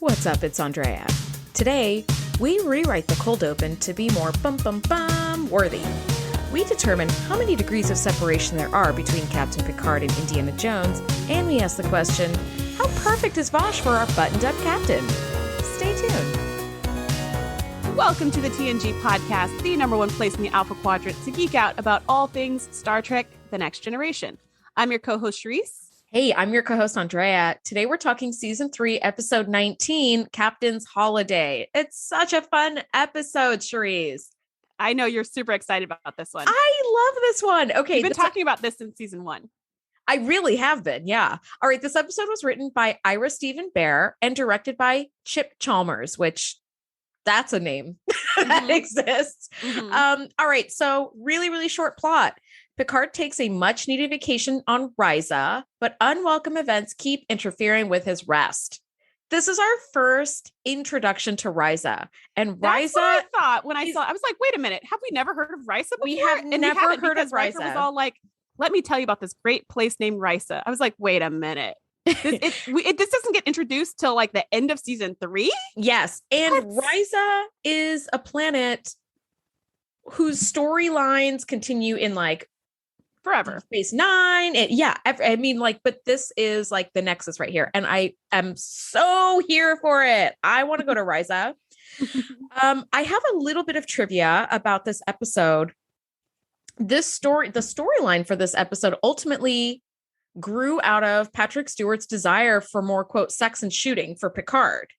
What's up? It's Andrea. Today, we rewrite the cold open to be more bum worthy. We determine how many degrees of separation there are between Captain Picard and Indiana Jones, and we ask the question, how perfect is Vash for our buttoned-up captain? Stay tuned. Welcome to the TNG Podcast, the number one place in the Alpha Quadrant to geek out about all things Star Trek: The Next Generation. I'm your co-host, Shereese. Hey, I'm your co-host, Andrea. Today we're talking Season 3, Episode 19, Captain's Holiday. It's such a fun episode, Shereese. I know you're super excited about this one. I love this one. Okay. You've been talking about this since Season 1. I really have been, yeah. All right, this episode was written by Ira Stephen Bear and directed by Chip Chalmers, which that's a name that exists. All right, so really short plot. Picard takes a much-needed vacation on Risa, but unwelcome events keep interfering with his rest. This is our first introduction to Risa. And That's Risa, what I thought when I saw it. I was like, wait a minute, have we never heard of Risa before? We have never heard of Risa. Riker was all like, let me tell you about this great place named Risa. I was like, wait a minute. This doesn't get introduced till like the end of Season 3? Yes. And Risa is a planet whose storylines continue in like forever. Space Nine. But this is like the Nexus right here. And I am so here for it. I want to go to Risa. I have a little bit of trivia about this episode. The storyline for this episode ultimately grew out of Patrick Stewart's desire for more, quote, sex and shooting for Picard.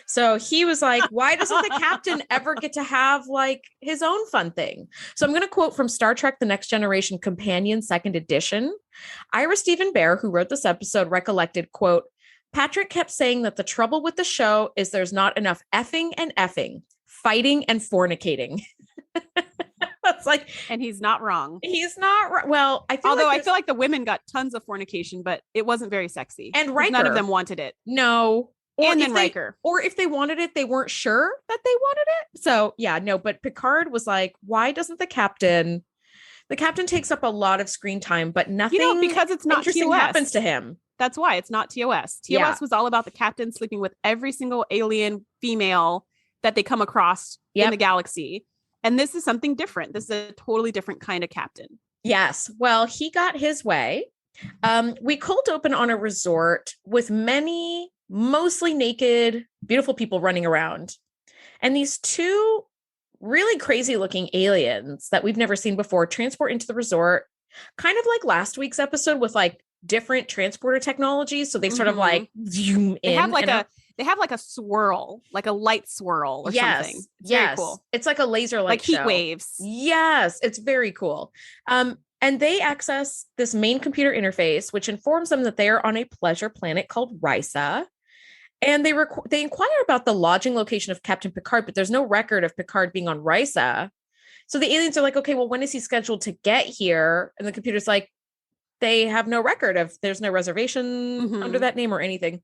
So he was like, why doesn't the captain ever get to have like his own fun thing? So I'm going to quote from Star Trek: The Next Generation Companion, 2nd edition. Ira Stephen Bear, who wrote this episode, recollected, quote, Patrick kept saying that the trouble with the show is there's not enough effing and effing, fighting and fornicating. That's like, and he's not wrong. He's not right. Well, I feel like the women got tons of fornication, but it wasn't very sexy. And Riker, none of them wanted it. No. And then Riker. Or if they wanted it, they weren't sure that they wanted it. So yeah, no, but Picard was like, why doesn't the captain takes up a lot of screen time, but nothing because it's not interesting TOS. happens to him. That's why it's not TOS. TOS was all about the captain sleeping with every single alien female that they come across in the galaxy. And this is something different. This is a totally different kind of captain. Yes. Well, he got his way. We cold open on a resort with many mostly naked, beautiful people running around. And these two really crazy looking aliens that we've never seen before transport into the resort, kind of like last week's episode with like different transporter technology. So they sort of like zoom in. They have like a swirl, like a light swirl or something. It's very cool. It's like a laser light like heat show. Waves. Yes, it's very cool. And they access this main computer interface, which informs them that they are on a pleasure planet called Risa. And they inquire about the lodging location of Captain Picard, but there's no record of Picard being on Risa. So the aliens are like, okay, well, when is he scheduled to get here? And the computer's like, they have no record of, there's no reservation under that name or anything.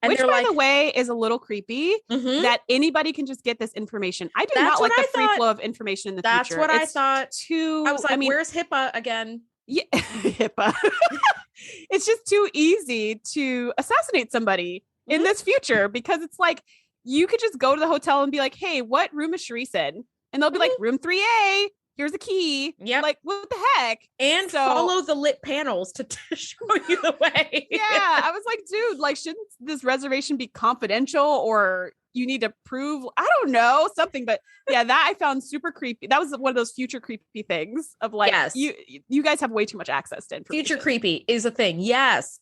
And which, by the way, is a little creepy that anybody can just get this information. I do not like the free flow of information in the future. That's what I thought. I was like, where's HIPAA again? Yeah, HIPAA. It's just too easy to assassinate somebody in this future, because it's like you could just go to the hotel and be like, hey, what room is Shereese in? And they'll be like, room 3A. Here's a key. Yeah. Like, what the heck? And follow the lit panels to show you the way. Yeah. I was like, dude, like, shouldn't this reservation be confidential, or you need to prove, I don't know, something. But yeah, that I found super creepy. That was one of those future creepy things of like, you guys have way too much access to information. Future creepy is a thing. Yes.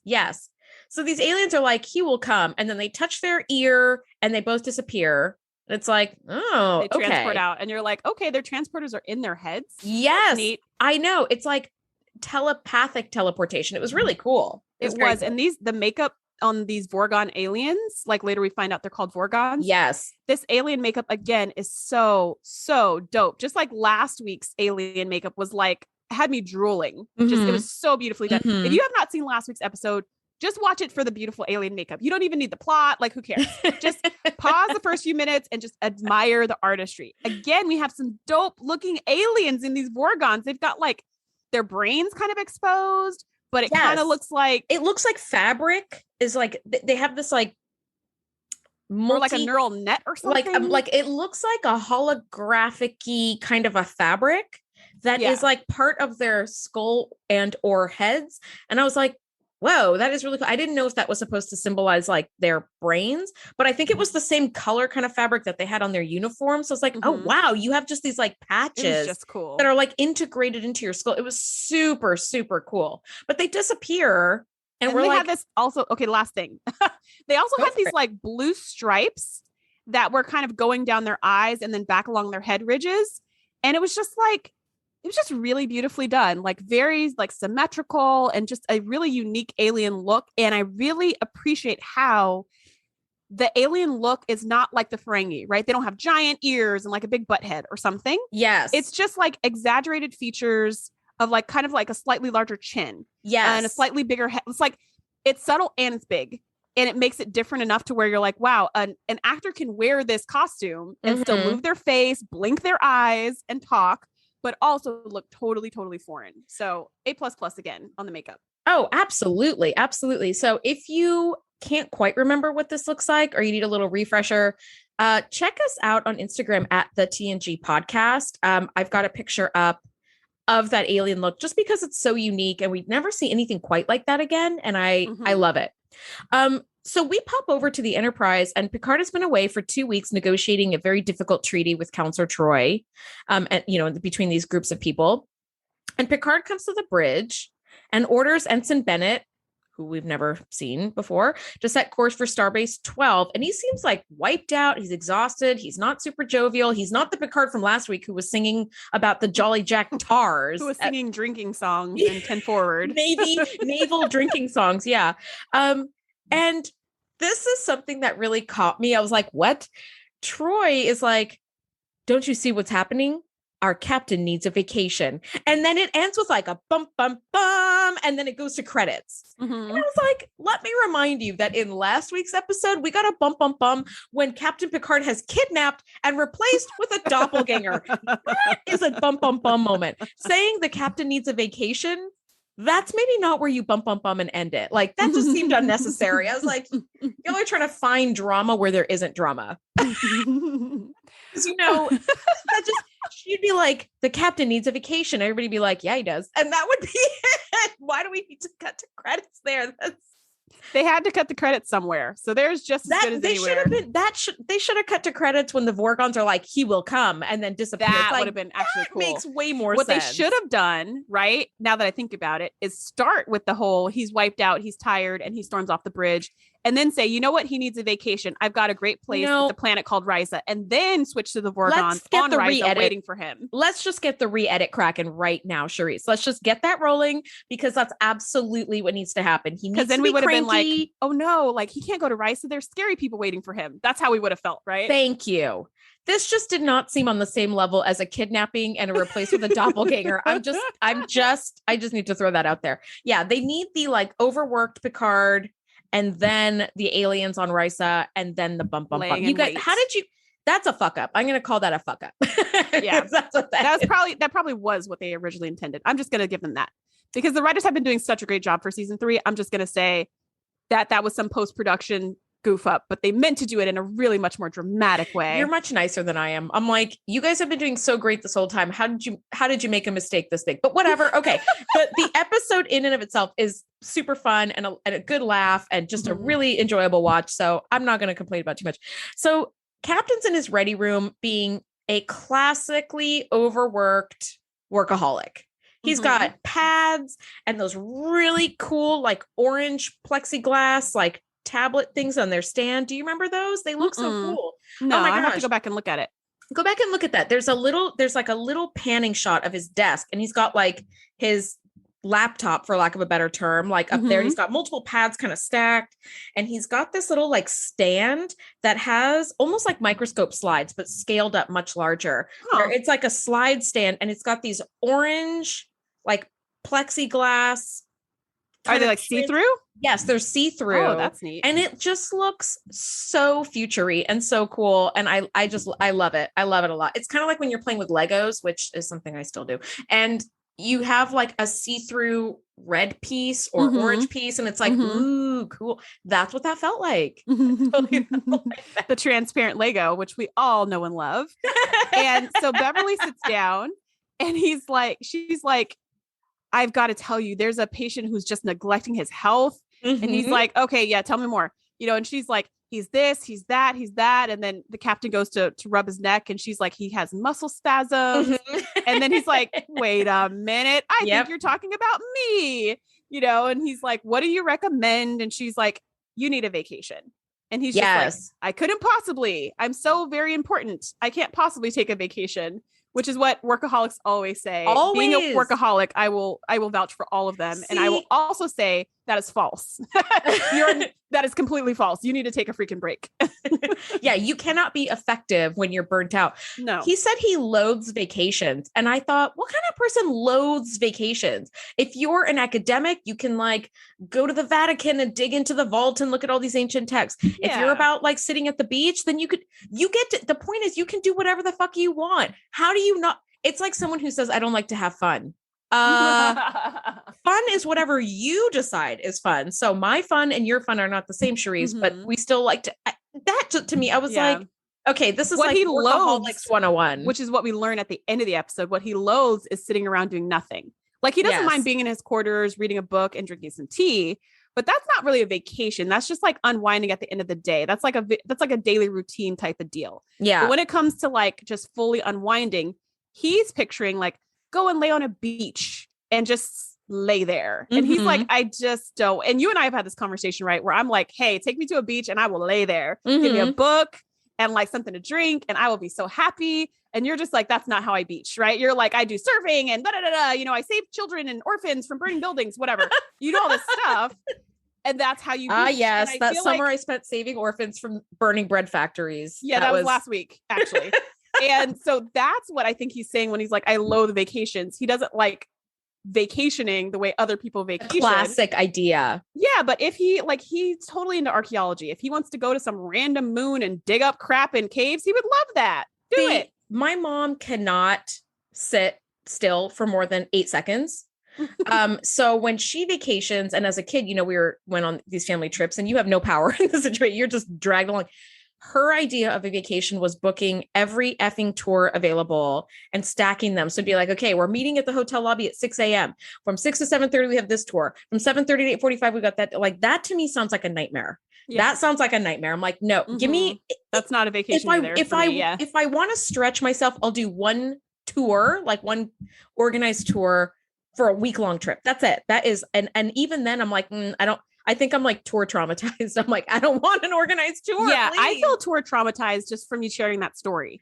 So these aliens are like, he will come. And then they touch their ear and they both disappear. It's like, oh, they transport out, and you're like, okay, their transporters are in their heads. Yes, neat. I know. It's like telepathic teleportation. It was really cool. It was. Cool. And the makeup on these Vorgon aliens, like later we find out they're called Vorgons. Yes. This alien makeup again is so dope. Just like last week's alien makeup was like, had me drooling. Just, it was so beautifully done. If you have not seen last week's episode, just watch it for the beautiful alien makeup. You don't even need the plot. Like, who cares? Just pause the first few minutes and just admire the artistry. Again, we have some dope looking aliens in these Vorgons. They've got like their brains kind of exposed, but it kind of looks like fabric is like, they have this like or like a neural net or something. Like it looks like a holographic-y kind of a fabric that is like part of their skull and or heads. And I was like, whoa, that is really cool. I didn't know if that was supposed to symbolize like their brains, but I think it was the same color kind of fabric that they had on their uniform. So it's like, oh wow, you have just these like patches just cool that are like integrated into your skull. It was super, super cool. But they disappear. And we're they like, have this also, okay, last thing. They also had these like blue stripes that were kind of going down their eyes and then back along their head ridges. And it was just like, it was just really beautifully done, like very like symmetrical and just a really unique alien look. And I really appreciate how the alien look is not like the Ferengi, right? They don't have giant ears and like a big butt head or something. Yes. It's just like exaggerated features of like kind of like a slightly larger chin. Yes. And a slightly bigger head. It's like, it's subtle and it's big. And it makes it different enough to where you're like, wow, an actor can wear this costume and still move their face, blink their eyes and talk, but also look totally, totally foreign. So A++ again on the makeup. Oh, absolutely. Absolutely. So if you can't quite remember what this looks like, or you need a little refresher, check us out on Instagram at the TNG Podcast. I've got a picture up of that alien look just because it's so unique and we'd never see anything quite like that again. And I love it. So we pop over to the Enterprise and Picard has been away for 2 weeks negotiating a very difficult treaty with Counselor Troy, and, between these groups of people. And Picard comes to the bridge and orders Ensign Bennett, who we've never seen before, to set course for Starbase 12. And he seems like wiped out. He's exhausted. He's not super jovial. He's not the Picard from last week who was singing about the Jolly Jack Tars. Who was singing drinking songs in 10 Forward. Naval drinking songs. Yeah. And this is something that really caught me. I was like, what? Troy is like, don't you see what's happening? Our captain needs a vacation. And then it ends with like a bump, bump, bum. And then it goes to credits. And I was like, let me remind you that in last week's episode, we got a bump, bump, bum when Captain Picard has kidnapped and replaced with a doppelganger. That is a bump, bump, bum moment. Saying the captain needs a vacation, that's maybe not where you bump, bump, bum and end it. Like that just seemed unnecessary. I was like, y'all are trying to find drama where there isn't drama. Because that just, she'd be like, the captain needs a vacation. Everybody be like, yeah, he does. And that would be it. Why do we need to cut to credits there? They had to cut the credits somewhere. So there's just as good as anywhere. They should have cut to credits when the Vorgons are like, he will come and then disappear. That would have been actually cool. Makes way more sense. What they should have done, right? Now that I think about it, is start with the whole, he's wiped out, he's tired, and he storms off the bridge. And then say, you know what? He needs a vacation. I've got a great place. It's a planet called Risa. And then switch to the Vorgons on Risa waiting for him. Let's just get the re-edit cracking right now, Shereese. Let's just get that rolling because that's absolutely what needs to happen. He needs to be cranky. Because then we would have been like, oh no, like he can't go to Risa. There's scary people waiting for him. That's how we would have felt, right? Thank you. This just did not seem on the same level as a kidnapping and a replace with a doppelganger. I just need to throw that out there. Yeah, they need the like overworked Picard and then the aliens on Risa, and then the bump, bump, bump. You guys, that's a fuck up. I'm going to call that a fuck up. Yeah. That probably was what they originally intended. I'm just going to give them that because the writers have been doing such a great job for season 3. I'm just going to say that was some post-production goof up, but they meant to do it in a really much more dramatic way. You're much nicer than I am. I'm like, you guys have been doing so great this whole time. How did you make a mistake this big? But whatever. Okay. But the episode in and of itself is super fun and a good laugh and just a really enjoyable watch. So I'm not going to complain about too much. So Captain's in his ready room being a classically overworked workaholic. He's got pads and those really cool, like orange plexiglass, like tablet things on their stand. Do you remember those? They look so cool. No, oh my gosh. I have to go back and look at it. Go back and look at that. There's like a little panning shot of his desk and he's got like his laptop, for lack of a better term, like up there. And he's got multiple pads kind of stacked. And he's got this little like stand that has almost like microscope slides, but scaled up much larger. Where it's like a slide stand and it's got these orange, like plexiglass. Are they like see-through? Yes, they're see-through. Oh, that's neat. And it just looks so future-y and so cool. And I love it. I love it a lot. It's kind of like when you're playing with Legos, which is something I still do. And you have like a see-through red piece or orange piece, and it's like, ooh, cool. That's what that felt like. Totally felt like that. The transparent Lego, which we all know and love. And so Beverly sits down and she's like, I've got to tell you, there's a patient who's just neglecting his health. And he's like, okay, yeah, tell me more. And she's like, he's this, he's that, he's that. And then the captain goes to rub his neck and she's like, he has muscle spasms. And then he's like, wait a minute. I think you're talking about me, and he's like, what do you recommend? And she's like, you need a vacation. And he's just like, I couldn't possibly, I'm so very important. I can't possibly take a vacation, which is what workaholics always say. Being a workaholic, I will vouch for all of them. See? And I will also say that is false. That is completely false. You need to take a freaking break. Yeah, you cannot be effective when you're burnt out. No. He said he loathes vacations. And I thought, what kind of person loathes vacations? If you're an academic, you can like go to the Vatican and dig into the vault and look at all these ancient texts. Yeah. If you're about like sitting at the beach, then the point is you can do whatever the fuck you want. How do you not? It's like someone who says, I don't like to have fun. Fun is whatever you decide is fun. So my fun and your fun are not the same, Shereese, but we still like to me, I was like, okay, this is what like he Workaholics 101. Which is what we learn at the end of the episode. What he loathes is sitting around doing nothing. Like he doesn't mind being in his quarters, reading a book and drinking some tea, but that's not really a vacation. That's just like unwinding at the end of the day. That's like a daily routine type of deal. Yeah. But when it comes to like just fully unwinding, he's picturing like, go and lay on a beach and just lay there. And he's like, I just don't. And you and I have had this conversation, right? Where I'm like, hey, take me to a beach and I will lay there. Give me a book and like something to drink and I will be so happy. And you're just like, that's not how I beach, right? You're like, I do surfing and I save children and orphans from burning buildings, whatever. You do all this stuff. And that's how you beach. Yes. That summer I spent saving orphans from burning bread factories. Yeah, that was last week, actually. And so that's what I think he's saying when he's like, I loathe vacations. He doesn't like vacationing the way other people vacation. Classic idea. Yeah. But if he's totally into archaeology. If he wants to go to some random moon and dig up crap in caves, he would love that. Do it. My mom cannot sit still for more than 8 seconds. So when she vacations, and as a kid, we went on these family trips and you have no power in the situation. You're just dragged along. Her idea of a vacation was booking every effing tour available and stacking them. So it'd be like, okay, we're meeting at the hotel lobby at 6 a.m. From 6 to 7:30, we have this tour. From 7:30 to 8:45, we got that. Like that to me sounds like a nightmare. Yeah. That sounds like a nightmare. I'm like, no, give me. That's not a vacation. If I want to stretch myself, I'll do one tour, like one organized tour for a week-long trip. That's it. That is, and even then I'm like, I think I'm like tour traumatized. I'm like, I don't want an organized tour. Yeah, please. I feel tour traumatized just from you sharing that story.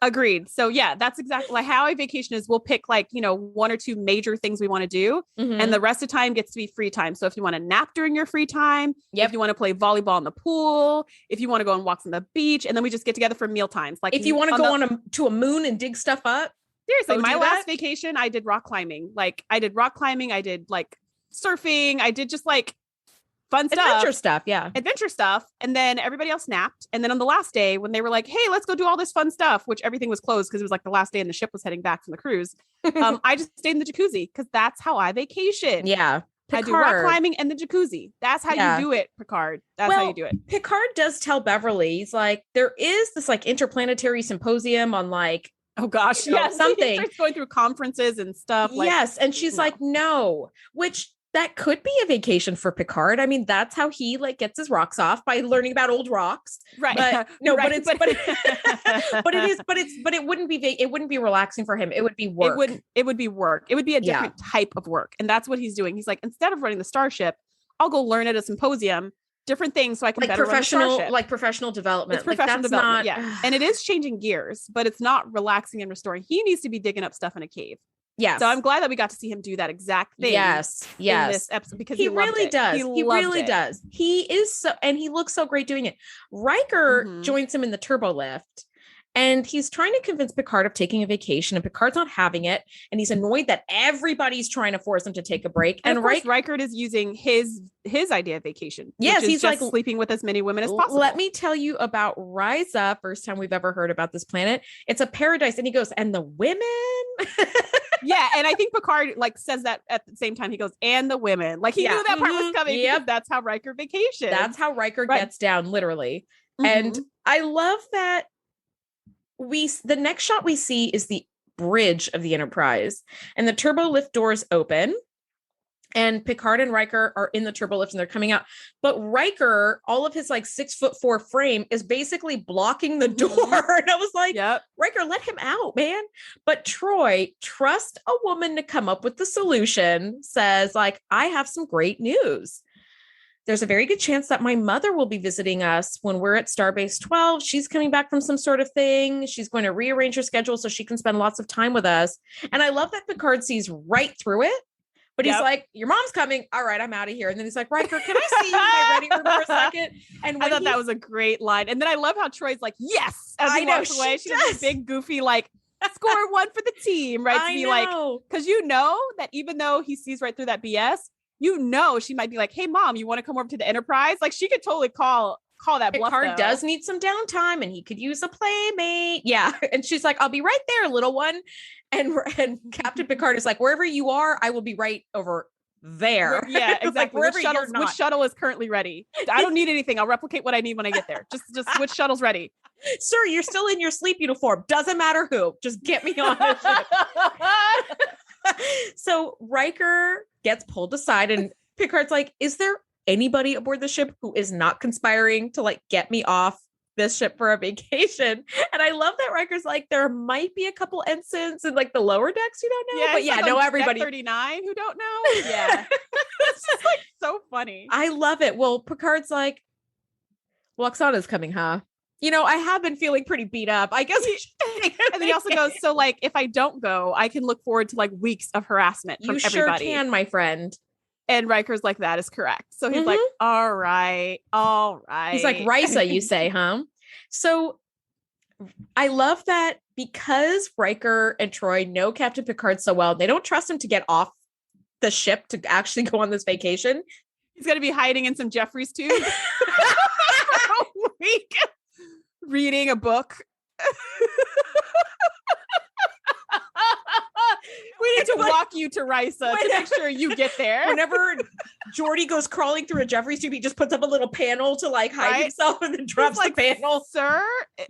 Agreed. So yeah, that's exactly like how a vacation is. We'll pick like, one or two major things we want to do. And the rest of the time gets to be free time. So if you want to nap during your free time, if you want to play volleyball in the pool, if you want to go on walks on the beach, and then we just get together for meal times. Like if you want to go to a moon and dig stuff up. Seriously, my last vacation, I did rock climbing. Like I did rock climbing. I did like surfing. I did just like fun stuff. Adventure stuff. And then everybody else napped. And then on the last day when they were like, hey, let's go do all this fun stuff, which everything was closed because it was like the last day and the ship was heading back from the cruise. I just stayed in the jacuzzi because that's how I vacation. Yeah. Picard. I do rock climbing and the jacuzzi. That's how you do it, Picard. That's how you do it. Picard does tell Beverly, he's like, there is this like interplanetary symposium on like, oh gosh, something. He starts going through conferences and stuff. Like, yes. And she's like, no, which that could be a vacation for Picard. I mean, that's how he like gets his rocks off, by learning about old rocks. Right. But no, right. but it wouldn't be relaxing for him. It would be work. It would be work. It would be a different type of work. And that's what he's doing. He's like, instead of running the starship, I'll go learn at a symposium, different things so I can like better run the starship. Like professional development. It's professional development. Yeah. And it is changing gears, but it's not relaxing and restoring. He needs to be digging up stuff in a cave. Yes. So I'm glad that we got to see him do that exact thing. Yes. In this episode, because he really does. He really does. He is so, and he looks so great doing it. Riker joins him in the turbo lift. And he's trying to convince Picard of taking a vacation, and Picard's not having it. And he's annoyed that everybody's trying to force him to take a break. And of course, Riker is using his idea of vacation. Yes, which is he's just like sleeping with as many women as possible. Let me tell you about Risa. First time we've ever heard about this planet. It's a paradise. And he goes, and the women. Yeah, and I think Picard like says that at the same time. He goes, and the women. Like he knew that part was coming. Yep, that's how Riker vacations. That's how Riker gets down, literally. And I love that the next shot we see is the bridge of the Enterprise, and the turbo lift doors open, and Picard and Riker are in the turbo lift and they're coming out. But Riker, all of his like 6'4" frame is basically blocking the door. And I was like, Riker, let him out, man. But Troy, trust a woman to come up with the solution, says like, I have some great news. There's a very good chance that my mother will be visiting us when we're at Starbase 12. She's coming back from some sort of thing. She's going to rearrange her schedule so she can spend lots of time with us. And I love that Picard sees right through it, but he's like, your mom's coming. All right, I'm out of here. And then he's like, Riker, can I see you in my ready room for a second? And I thought that was a great line. And then I love how Troy's like, yes, as he walks away. She does a big goofy, like, score one for the team, right? To be like, because you know that even though he sees right through that BS, you know, she might be like, hey, mom, you want to come over to the Enterprise? Like she could totally call that bluff. Picard does need some downtime and he could use a playmate. Yeah. And she's like, I'll be right there, little one. And Captain Picard is like, wherever you are, I will be right over there. Yeah, exactly. Like, which shuttle is currently ready? I don't need anything. I'll replicate what I need when I get there. Just which shuttle's ready? Sir, you're still in your sleep uniform. Doesn't matter who. Just get me on this ship. So Riker gets pulled aside and Picard's like, is there anybody aboard the ship who is not conspiring to like get me off this ship for a vacation? And I love that Riker's like, there might be a couple ensigns in like the lower decks who don't know. Yeah, but everybody 39 who don't know. Yeah. It's just like so funny. I love it. Well, Picard's like, well, Oksana's coming, huh? You know, I have been feeling pretty beat up. I guess. And then he also goes, so like, if I don't go, I can look forward to like weeks of harassment from everybody. You sure can, my friend. And Riker's like, that is correct. So he's like, all right. He's like, Risa, you say, huh? So I love that because Riker and Troy know Captain Picard so well, they don't trust him to get off the ship to actually go on this vacation. He's going to be hiding in some Jeffries tube for a week. Reading a book. We need to walk you to Risa to make sure you get there. Whenever Geordi goes crawling through a Jeffries tube, he just puts up a little panel to like hide himself and then drops the panel. Sir,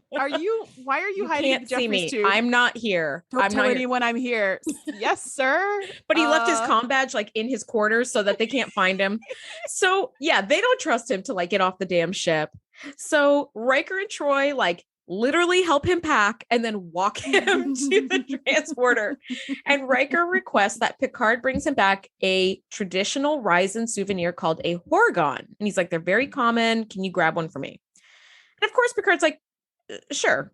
why are you hiding in the Jeffries tube? I'm not here. Don't tell anyone I'm here. Yes, sir. But he left his comm badge like in his quarters so that they can't find him. So yeah, they don't trust him to like get off the damn ship. So Riker and Troy like literally help him pack and then walk him to the transporter. And Riker requests that Picard brings him back a traditional Ryzen souvenir called a Horgon. And he's like, they're very common. Can you grab one for me? And of course, Picard's like, sure.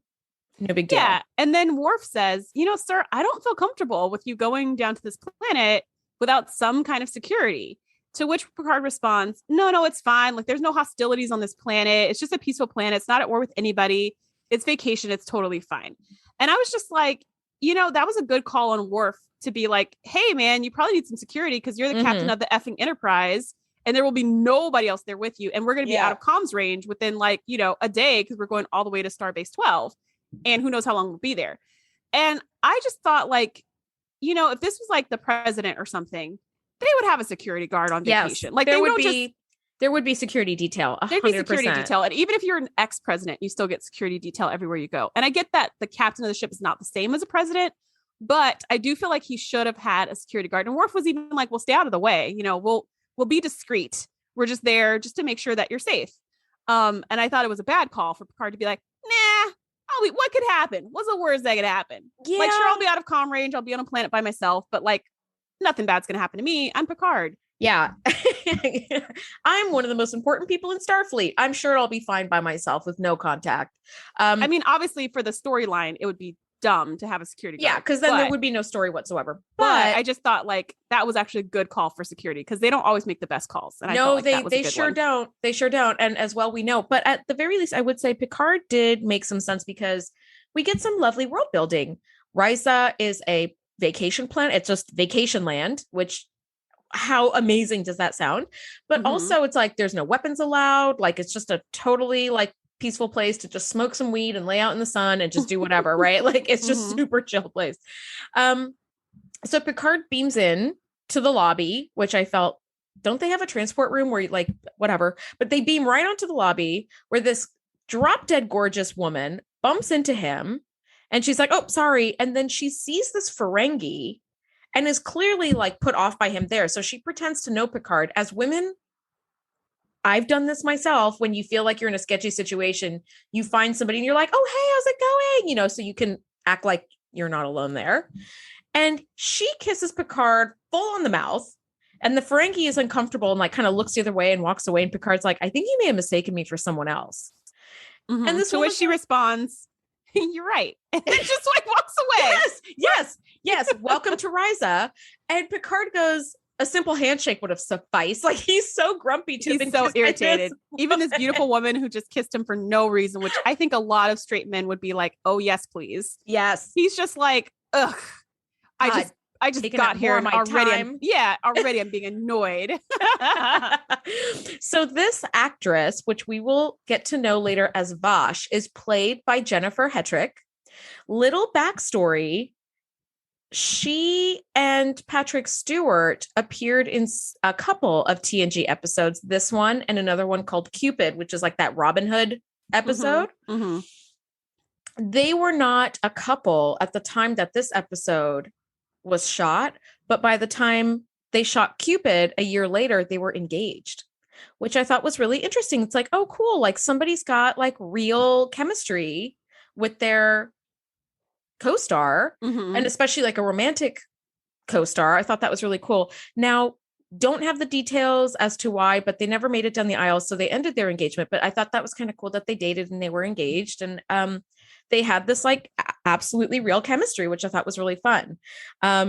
No big deal. Yeah. And then Worf says, you know, sir, I don't feel comfortable with you going down to this planet without some kind of security. To which Picard responds, no, it's fine. Like, there's no hostilities on this planet. It's just a peaceful planet. It's not at war with anybody. It's vacation. It's totally fine. And I was just like, you know, that was a good call on Worf to be like, hey, man, you probably need some security because you're the captain of the effing Enterprise and there will be nobody else there with you. And we're going to be out of comms range within like, you know, a day because we're going all the way to Starbase 12 and who knows how long we'll be there. And I just thought like, you know, if this was like the president or something, they would have a security guard on vacation. Yes, like there would be security detail. 100%. There'd be security detail. And even if you're an ex-president, you still get security detail everywhere you go. And I get that the captain of the ship is not the same as a president, but I do feel like he should have had a security guard. And Worf was even like, well, stay out of the way. You know, we'll be discreet. We're just there just to make sure that you're safe. And I thought it was a bad call for Picard to be like, nah, what could happen? What's the worst that could happen? Yeah. Like, sure, I'll be out of comm range. I'll be on a planet by myself, but like nothing bad's going to happen to me. I'm Picard. Yeah. I'm one of the most important people in Starfleet. I'm sure I'll be fine by myself with no contact. I mean, obviously for the storyline, it would be dumb to have a security guard. Yeah, because then there would be no story whatsoever. But I just thought like that was actually a good call for security because they don't always make the best calls. And no, they sure don't. They sure don't. And as well, we know. But at the very least, I would say Picard did make some sense because we get some lovely world building. Risa is a vacation planet. It's just vacation land, which how amazing does that sound? But also it's like there's no weapons allowed. Like it's just a totally like peaceful place to just smoke some weed and lay out in the sun and just do whatever, right? Like it's just super chill place. So Picard beams in to the lobby, which I felt, don't they have a transport room where you like whatever, but they beam right onto the lobby where this drop dead gorgeous woman bumps into him and she's like, oh, sorry. And then she sees this Ferengi and is clearly like put off by him there. So she pretends to know Picard. As women, I've done this myself. When you feel like you're in a sketchy situation, you find somebody and you're like, oh, hey, how's it going? You know, so you can act like you're not alone there. And she kisses Picard full on the mouth. And the Ferengi is uncomfortable and like kind of looks the other way and walks away. And Picard's like, I think you may have mistaken me for someone else. And this so when she responds, you're right. And just like walks away. Yes. Welcome to Risa. And Picard goes, a simple handshake would have sufficed. Like he's so grumpy to He's so irritated. Even this beautiful woman who just kissed him for no reason, which I think a lot of straight men would be like, oh yes, please. Yes. He's just like, ugh. I just got here and already I'm being annoyed. So this actress, which we will get to know later as Vash, is played by Jennifer Hetrick. Little backstory. She and Patrick Stewart appeared in a couple of TNG episodes, this one and another one called Cupid, which is like that Robin Hood episode. They were not a couple at the time that this episode was shot, but by the time they shot Cupid a year later, they were engaged, which I thought was really interesting. It's like, oh, cool. Like somebody's got like real chemistry with their co-star and especially like a romantic co-star. I thought that was really cool. Now, don't have the details as to why, but they never made it down the aisle. So they ended their engagement, but I thought that was kind of cool that they dated and they were engaged. And, they had this like absolutely real chemistry, which I thought was really fun.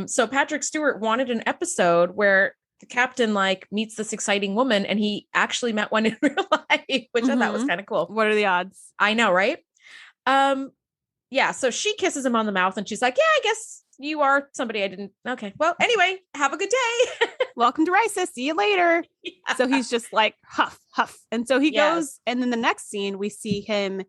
So Patrick Stewart wanted an episode where the captain like meets this exciting woman and he actually met one in real life, which I thought was kind of cool. What are the odds? I know, right? Yeah. So she kisses him on the mouth and she's like, yeah, I guess you are somebody I didn't. Okay. Well, anyway, have a good day. Welcome to Risa. See you later. Yeah. So he's just like huff. And so he goes. And then the next scene, we see him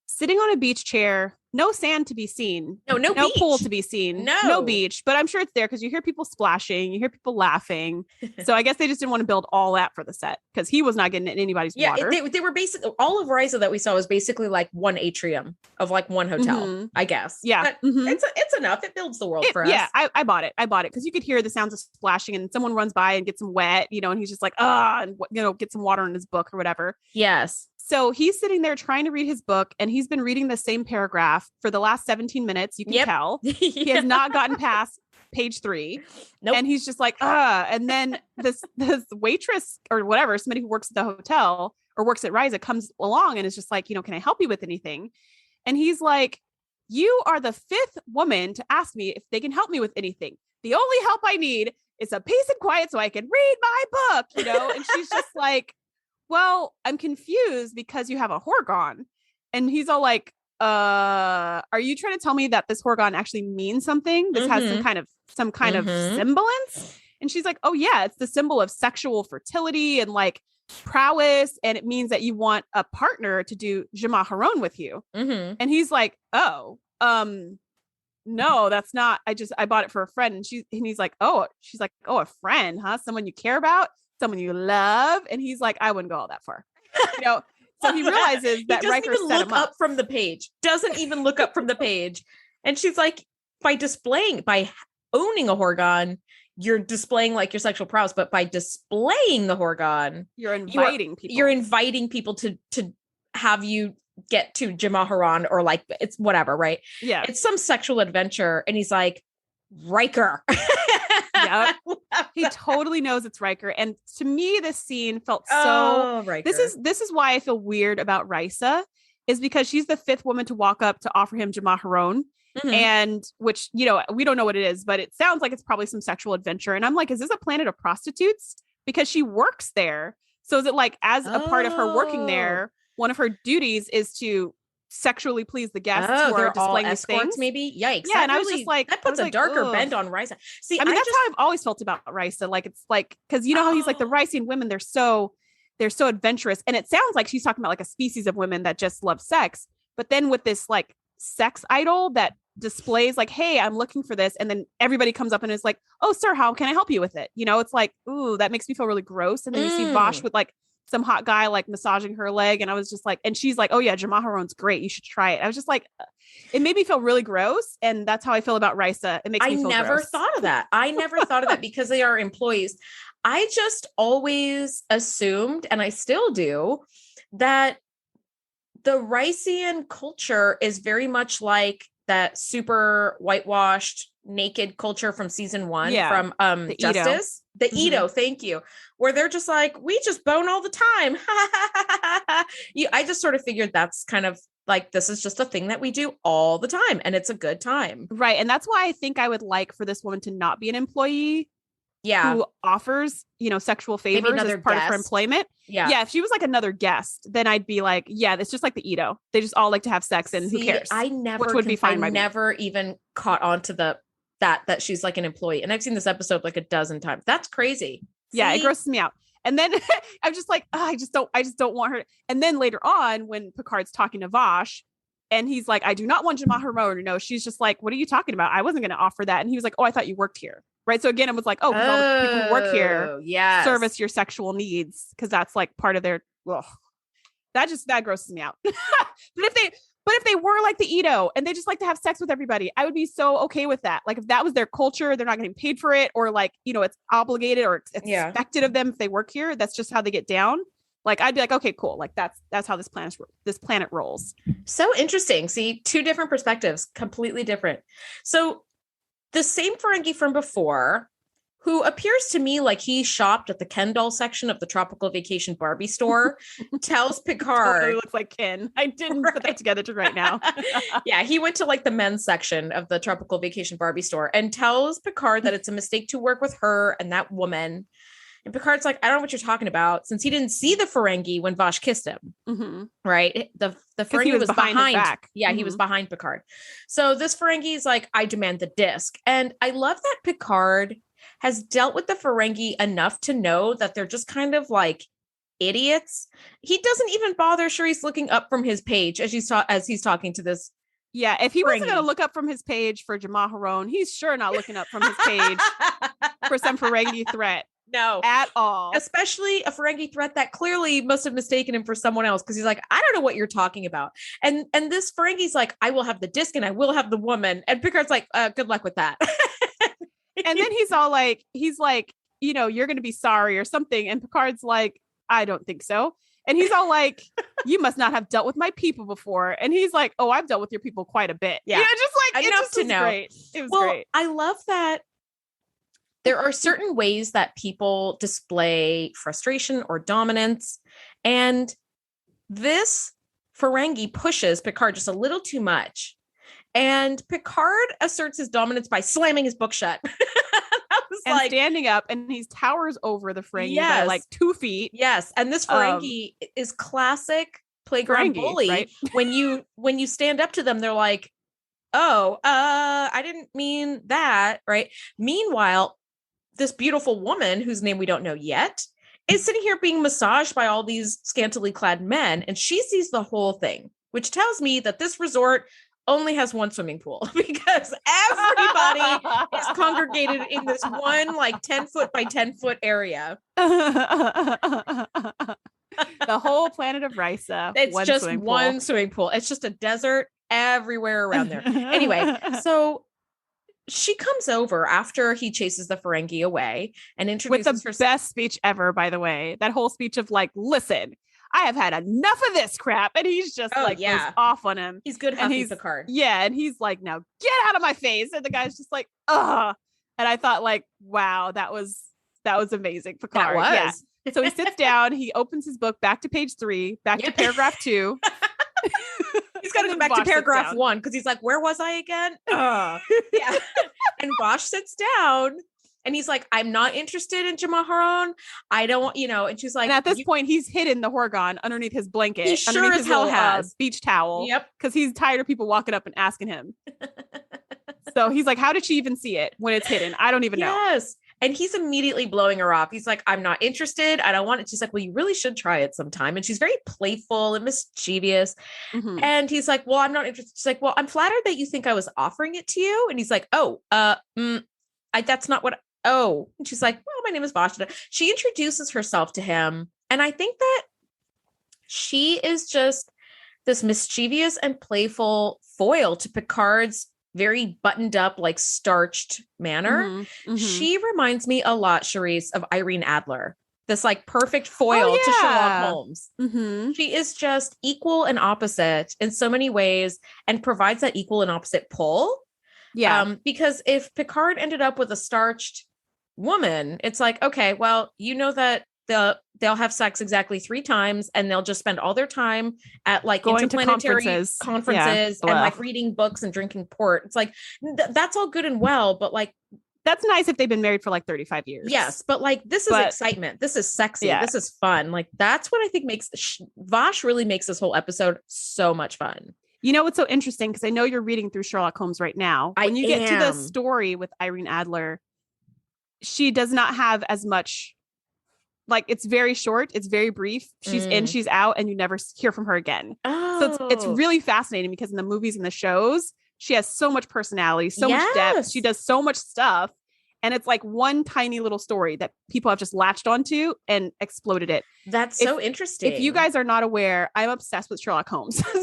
sitting on a beach chair, no sand to be seen. No beach. Pool to be seen. No beach, but I'm sure it's there because you hear people splashing, you hear people laughing. So I guess they just didn't want to build all that for the set because he was not getting in anybody's water. They were basically, all of Risa that we saw was basically like one atrium of like one hotel, I guess. Yeah. But it's enough. It builds the world for us. Yeah, I bought it because you could hear the sounds of splashing and someone runs by and gets them wet, and he's just like, and get some water in his book or whatever. Yes. So he's sitting there trying to read his book and he's been reading the same paragraph for the last 17 minutes. You can tell he has not gotten past page 3. Nope. And he's just like, and then this waitress or whatever, somebody who works at the hotel or works at Risa comes along and is just like, can I help you with anything? And he's like, you are the 5th woman to ask me if they can help me with anything. The only help I need is a peace and quiet so I can read my book, and she's just like, well, I'm confused because you have a Horgon. And he's all like, are you trying to tell me that this Horgon actually means something? This has some kind of semblance? And she's like, oh yeah, it's the symbol of sexual fertility and like prowess. And it means that you want a partner to do Jamaharon with you. And he's like, oh, no, that's not, I bought it for a friend. And he's like, she's like, oh, a friend, huh? Someone you care about? Someone you love. And he's like, I wouldn't go all that far. So he realizes that Riker set him up from the page. Doesn't even look up from the page. And she's like, by owning a Horgon, you're displaying like your sexual prowess, but by displaying the Horgon, you're inviting people to have you get to Jamaharon or like it's whatever, right? Yeah. It's some sexual adventure. And he's like, Riker. Yep. He totally knows it's Riker. And to me, this scene felt so Riker. This is why I feel weird about Risa, is because she's the 5th woman to walk up to offer him Jamaharon. And which, we don't know what it is, but it sounds like it's probably some sexual adventure. And I'm like, is this a planet of prostitutes? Because she works there. So is it like as a part of her working there, one of her duties is to sexually please the guests Oh, who are they're all displaying these escorts, things. maybe. Yikes! Yeah, and I was just like, that puts a darker bend on Risa. See, I mean, that's how I've always felt about Risa. Like, it's like, because you know how he's like, the Rysian women, they're so adventurous, and it sounds like she's talking about like a species of women that just love sex. But then with this like sex idol that displays like, hey, I'm looking for this, and then everybody comes up and is like, oh, sir, how can I help you with it? You know, it's like, ooh, that makes me feel really gross. And then you see Vash with like some hot guy like massaging her leg, and I was just like, and she's like, oh yeah, Jamaharon's great, you should try it. I was just like, it made me feel really gross, and that's how I feel about Risa. It makes me feel never gross. thought of that. I never thought of that because they are employees. I just always assumed, and I still do, that the Rysian culture is very much like that super whitewashed naked culture from season 1 from the Justice. The Edo, thank you. Where they're just like, we just bone all the time. I just sort of figured that's kind of like, this is just a thing that we do all the time, and it's a good time. Right. And that's why I think I would like for this woman to not be an employee. Yeah. Who offers, you know, sexual favors as part of her employment. Yeah. Yeah. If she was like another guest, then I'd be like, yeah, it's just like the Edo. They just all like to have sex, and who cares? Which would be fine. I never even caught on to that she's like an employee. And I've seen this episode like a dozen times. That's crazy. Yeah. It grosses me out. And then I'm just like, I just don't want her. And then later on, when Picard's talking to Vash, and he's like, I do not want Jamaharon to know. She's just like, what are you talking about? I wasn't going to offer that. And he was like, oh, I thought you worked here. Right. So again, it was like, oh, because all the people who work here service your sexual needs, because that's like part of their, that grosses me out. But if they were like the Edo and they just like to have sex with everybody, I would be so okay with that. Like, if that was their culture, they're not getting paid for it, or like, you know, it's obligated or it's expected of them if they work here. That's just how they get down. Like, I'd be like, okay, cool. Like, that's how this planet rolls. So interesting. See, 2 different perspectives, completely different. So the same Ferengi from before, who appears to me like he shopped at the Ken doll section of the Tropical Vacation Barbie store, tells Picard. Totally looks like Ken. I didn't put that together right now. Yeah, he went to like the men's section of the Tropical Vacation Barbie store and tells Picard that it's a mistake to work with her and that woman. And Picard's like, I don't know what you're talking about, since he didn't see the Ferengi when Vash kissed him. Right? The Ferengi was behind his back. Yeah, he was behind Picard. So this Ferengi is like, I demand the disc. And I love that Picard has dealt with the Ferengi enough to know that they're just kind of like idiots. He doesn't even bother Shereese looking up from his page as he's talking to this. Yeah, if he wasn't going to look up from his page for Jamaharon, he's sure not looking up from his page for some Ferengi threat. No, at all. Especially a Ferengi threat that clearly must have mistaken him for someone else, because he's like, I don't know what you're talking about. And this Ferengi's like, I will have the disc and I will have the woman. And Picard's like, good luck with that. And then he's like, you know, you're going to be sorry or something. And Picard's like, I don't think so. And he's all like, you must not have dealt with my people before. And he's like, oh, I've dealt with your people quite a bit. Yeah. Just like, enough to know. Great. It was great. I love that. There are certain ways that people display frustration or dominance. And this Ferengi pushes Picard just a little too much. And Picard asserts his dominance by slamming his book shut. And like, standing up, and he towers over the Ferengi by like 2 feet. Yes. And this Ferengi is classic playground bully. Right? When you stand up to them, they're like, oh, I didn't mean that. Right. Meanwhile, this beautiful woman, whose name we don't know yet, is sitting here being massaged by all these scantily clad men, and she sees the whole thing, which tells me that this resort only has one swimming pool, because everybody is congregated in this one like 10-foot by 10-foot area. The whole planet of Risa. It's just one swimming pool. It's just a desert everywhere around there. Anyway, so she comes over after he chases the Ferengi away and introduces with the best speech ever, by the way. That whole speech of like, listen, I have had enough of this crap. And he's just goes off on him. He's good. And he's Picard. Yeah. And he's like, now get out of my face. And the guy's just like, ugh. And I thought like, wow, that was amazing. Picard. That was. Yeah. So he sits down, he opens his book back to page 3, back to paragraph 2. He's got to go back to paragraph 1 because he's like, where was I again? Yeah. And Vash sits down And he's like, I'm not interested in Jamaharon. I don't, and she's like, and at this point, he's hidden the Horgon underneath his blanket. He sure underneath as his hell little, has. Beach towel. Yep. Because he's tired of people walking up and asking him. So he's like, how did she even see it when it's hidden? I don't even know. Yes. And he's immediately blowing her off. He's like, I'm not interested. I don't want it. She's like, well, you really should try it sometime. And she's very playful and mischievous. Mm-hmm. And he's like, well, I'm not interested. She's like, well, I'm flattered that you think I was offering it to you. And he's like, oh, that's not what. Oh, and she's like, well, my name is Vash. She introduces herself to him. And I think that she is just this mischievous and playful foil to Picard's very buttoned up, like starched manner. Mm-hmm. Mm-hmm. She reminds me a lot, Shereese, of Irene Adler. This like perfect foil to Sherlock Holmes. Mm-hmm. She is just equal and opposite in so many ways and provides that equal and opposite pull. Yeah. Because if Picard ended up with a starched woman, it's like, okay, well, that they'll have sex exactly 3 times and they'll just spend all their time at like going interplanetary to conferences and like reading books and drinking port. It's like, that's all good and well, but like, that's nice if they've been married for like 35 years. Yes. But like, this is excitement. This is sexy. Yeah. This is fun. Like, that's what I think makes Vash really makes this whole episode so much fun. You know, what's so interesting, because I know you're reading through Sherlock Holmes right now. When you get to the story with Irene Adler, she does not have as much, like, it's very short. It's very brief. She's in, she's out, and you never hear from her again. Oh. So it's really fascinating because in the movies and the shows, she has so much personality, so much depth. She does so much stuff. And it's like one tiny little story that people have just latched onto and exploded it. That's so interesting. If you guys are not aware, I'm obsessed with Sherlock Holmes. So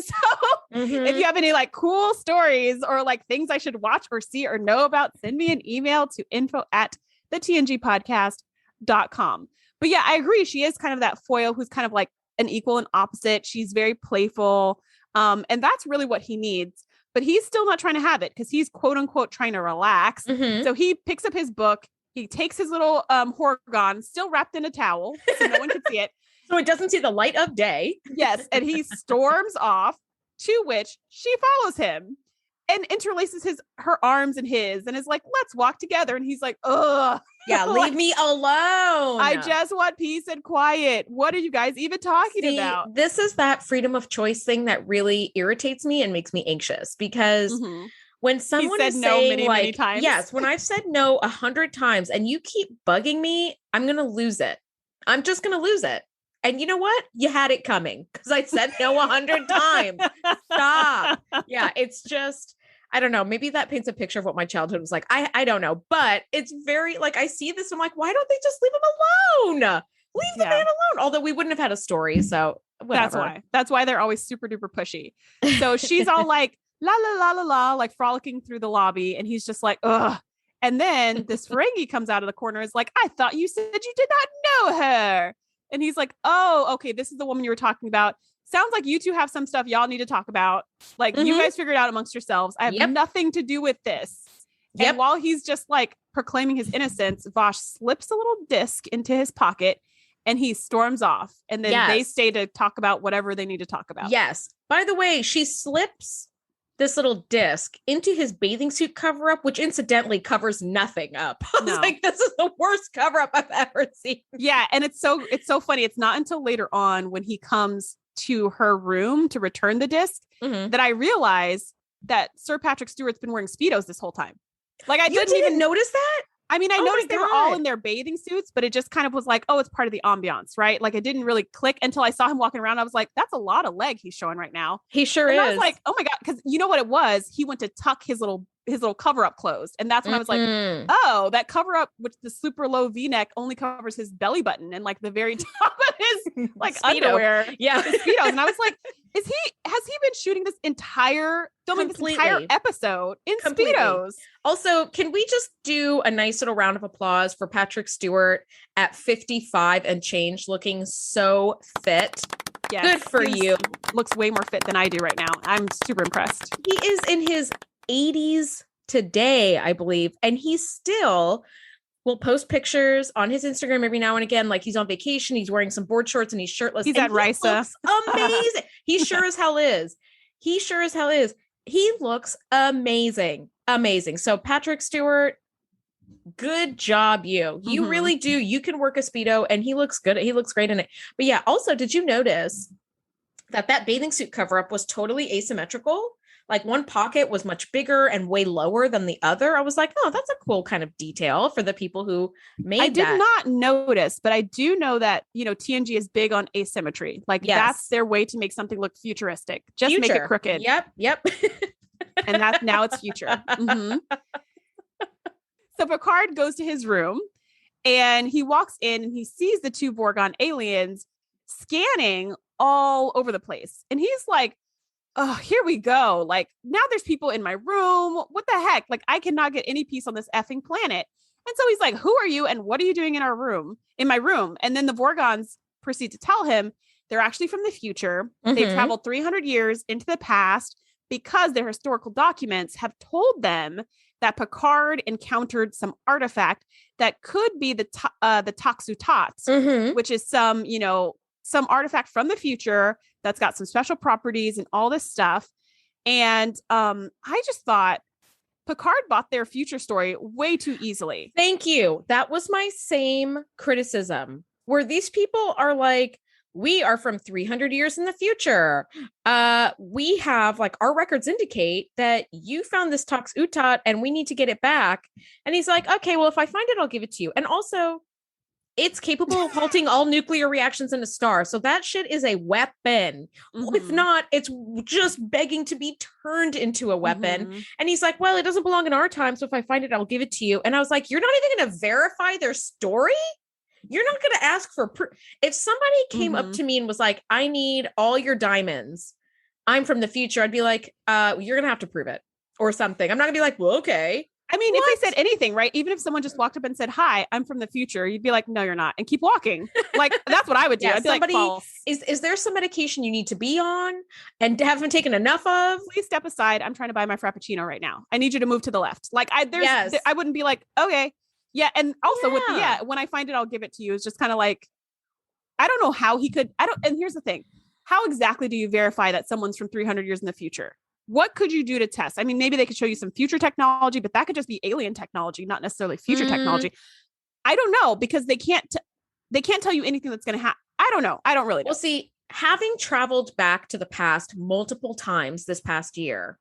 if you have any like cool stories or like things I should watch or see or know about, send me an email to info@thetngpodcast.com. But yeah, I agree. She is kind of that foil who's kind of like an equal and opposite. She's very playful. And that's really what he needs. But he's still not trying to have it because he's quote unquote trying to relax. Mm-hmm. So he picks up his book. He takes his little Horgon, still wrapped in a towel, so no one can see it. So it doesn't see the light of day. Yes. And he storms off, to which she follows him and interlaces her arms in his and is like, let's walk together. And he's like, ugh. Yeah, leave me alone. I just want peace and quiet. What are you guys even talking about? This is that freedom of choice thing that really irritates me and makes me anxious because when someone is saying many times. Yes, when I've said no 100 times and you keep bugging me, I'm going to lose it. I'm just going to lose it. And you know what? You had it coming because I said no 100 times. Stop. Yeah, it's just, I don't know. Maybe that paints a picture of what my childhood was like. I don't know, but it's very like, I see this. I'm like, why don't they just leave him alone? Leave the man alone. Although we wouldn't have had a story. So whatever. That's why they're always super duper pushy. So she's all like, la, la, la, la, la, like frolicking through the lobby. And he's just like, ugh. And then this Ferengi comes out of the corner. Is like, I thought you said you did not know her. And he's like, oh, okay. This is the woman you were talking about. Sounds like you two have some stuff y'all need to talk about. Like you guys figure it out amongst yourselves. I have nothing to do with this. And while he's just like proclaiming his innocence, Vash slips a little disc into his pocket and he storms off. And then they stay to talk about whatever they need to talk about. Yes. By the way, she slips this little disc into his bathing suit cover up, which incidentally covers nothing up. I was like, this is the worst cover up I've ever seen. Yeah. And it's so funny. It's not until later on when he comes to her room to return the disc that I realized that Sir Patrick Stewart's been wearing Speedos this whole time. Like I didn't even notice that. I mean, I noticed they were all in their bathing suits, but it just kind of was like, oh, it's part of the ambiance, right? Like it didn't really click until I saw him walking around. I was like, that's a lot of leg he's showing right now. He sure is. I was like, oh my God. Cause you know what it was? He went to tuck his little cover up closed. And that's when I was like, oh, that cover up, which the super low V-neck only covers his belly button and like the very top of his like underwear. Yeah. The Speedos. And I was like, has he been shooting this entire episode in Speedos? Also, can we just do a nice little round of applause for Patrick Stewart at 55 and change, looking so fit? Yes, good for you. Looks way more fit than I do right now. I'm super impressed. He is in his 80s today, I believe, and he still will post pictures on his Instagram every now and again, like he's on vacation, he's wearing some board shorts and he's shirtless. He's at Risa. Amazing. He sure as hell is. He looks amazing. So Patrick Stewart, Good job, you. You really do. You can work a Speedo, and he looks good. He looks great in it. But yeah, also, did you notice that bathing suit cover up was totally asymmetrical? Like one pocket was much bigger and way lower than the other. I was like, oh, that's a cool kind of detail for the people who made that. I did not notice, but I do know that, TNG is big on asymmetry. Like that's their way to make something look futuristic. Just make it crooked. Yep. And now it's future. So Picard goes to his room and he walks in and he sees the two Vorgon aliens scanning all over the place. And he's like, oh, here we go. Like now there's people in my room. What the heck? Like I cannot get any peace on this effing planet. And so he's like, who are you? And what are you doing in my room? And then the Vorgons proceed to tell him they're actually from the future. They've traveled 300 years into the past because their historical documents have told them that Picard encountered some artifact that could be the Toxutot, which is some artifact from the future that's got some special properties and all this stuff. And I just thought Picard bought their future story way too easily. Thank you. That was my same criticism, where these people are like, we are from 300 years in the future. We have our records indicate that you found this Tox Utot and we need to get it back. And he's like, okay, well, if I find it, I'll give it to you. And also it's capable of halting all nuclear reactions in a star. So that shit is a weapon. If not, it's just begging to be turned into a weapon. And he's like, well, it doesn't belong in our time. So if I find it, I'll give it to you. And I was like, you're not even going to verify their story? You're not going to ask for proof. If somebody came up to me and was like, I need all your diamonds, I'm from the future, I'd be like, you're going to have to prove it or something. I'm not gonna be like, well, okay. I mean, if they said anything, right? Even if someone just walked up and said, hi, I'm from the future, you'd be like, no, you're not. And keep walking. Like, that's what I would do. I'd be like, false. Is there some medication you need to be on and haven't taken enough of? Please step aside. I'm trying to buy my Frappuccino right now. I need you to move to the left. Like I wouldn't be like, okay. Yeah. And also when I find it, I'll give it to you. It's just kind of like, I don't know how he could, and here's the thing. How exactly do you verify that someone's from 300 years in the future? What could you do to test? I mean, maybe they could show you some future technology, but that could just be alien technology, not necessarily future technology. I don't know, because they can't tell you anything that's going to happen. I don't know. I don't really know. Well, see, having traveled back to the past multiple times this past year,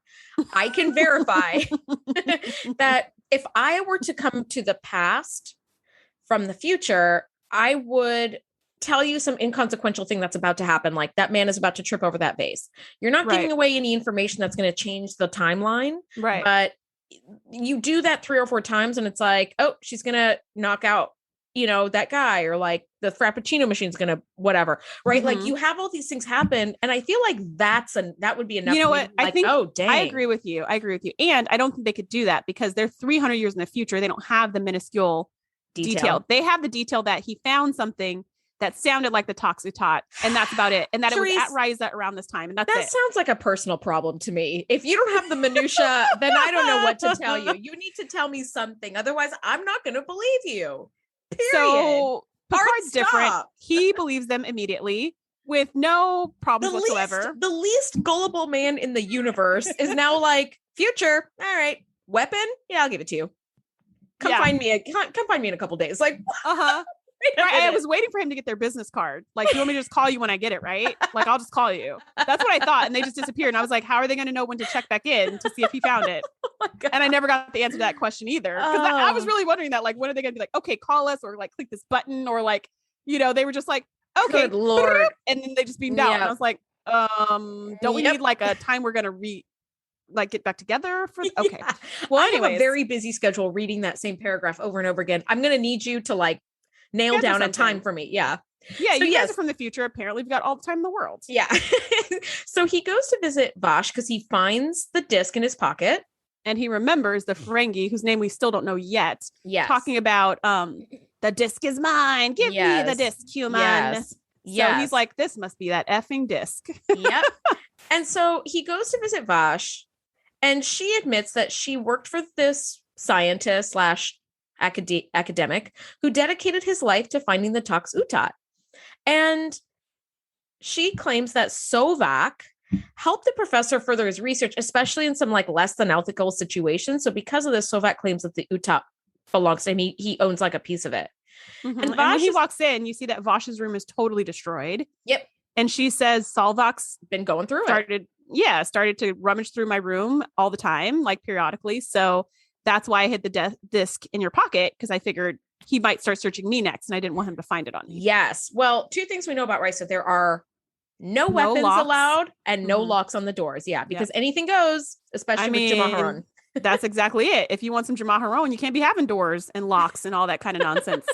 I can verify that if I were to come to the past from the future, I would tell you some inconsequential thing that's about to happen. Like that man is about to trip over that vase. You're not giving away any information that's going to change the timeline. Right. But you do that 3 or 4 times and it's like, oh, she's going to knock out, that guy, or like the Frappuccino machine's going to whatever. Right. Like you have all these things happen. And I feel like that would be enough. You know what? Like, I think, oh, dang. I agree with you. And I don't think they could do that because they're 300 years in the future. They don't have the minuscule detail. They have the detail that he found something that sounded like the Toxutot, and that's about it. And that Shereese, it was at Risa around this time, and that's that it. Sounds like a personal problem to me. If you don't have the minutia, then I don't know what to tell you. You need to tell me something. Otherwise, I'm not going to believe you. Period. So Picard's different. He believes them immediately with no problems whatsoever. The least gullible man in the universe is now like, future, all right, weapon? Yeah, I'll give it to you. Come find me in a couple days. Like, Right. I was waiting for him to get their business card. Like, you want me to just call you when I get it, right? Like, I'll just call you. That's what I thought. And they just disappeared. And I was like, how are they going to know when to check back in to see if he found it? And I never got the answer to that question either. Because I was really wondering that, like, when are they going to be like, okay, call us, or like click this button, or like, they were just like, okay, good Lord. And then they just beamed out. And I was like, don't we need like a time we're going to get back together for okay. Yeah. Well, I have a very busy schedule reading that same paragraph over and over again. I'm going to need you to like nail down a time for me. Yeah. Yeah. So you guys are from the future. Apparently we've got all the time in the world. Yeah. So he goes to visit Vash because he finds the disc in his pocket. And he remembers the Ferengi, whose name we still don't know yet. Yes. Talking about the disc is mine. Give me the disc, human. Yes. So he's like, this must be that effing disc. Yep. And so he goes to visit Vash, and she admits that she worked for this scientist / academic who dedicated his life to finding the Tox Utot. And she claims that Sovak helped the professor further his research, especially in some like less than ethical situations. So because of this, Sovak claims that the Utot belongs to him. He owns like a piece of it. Mm-hmm. And And when he is, walks in, you see that Vash's room is totally destroyed. Yep. And she says Salvok's been going through started to rummage through my room all the time, like periodically. So that's why I hid the disc in your pocket, because I figured he might start searching me next, and I didn't want him to find it on me. Yes. Well, two things we know about Risa. There are no weapons locks allowed and no locks on the doors. Yeah, because anything goes, especially with Jamaharon. That's exactly it. If you want some Jamaharon, you can't be having doors and locks and all that kind of nonsense.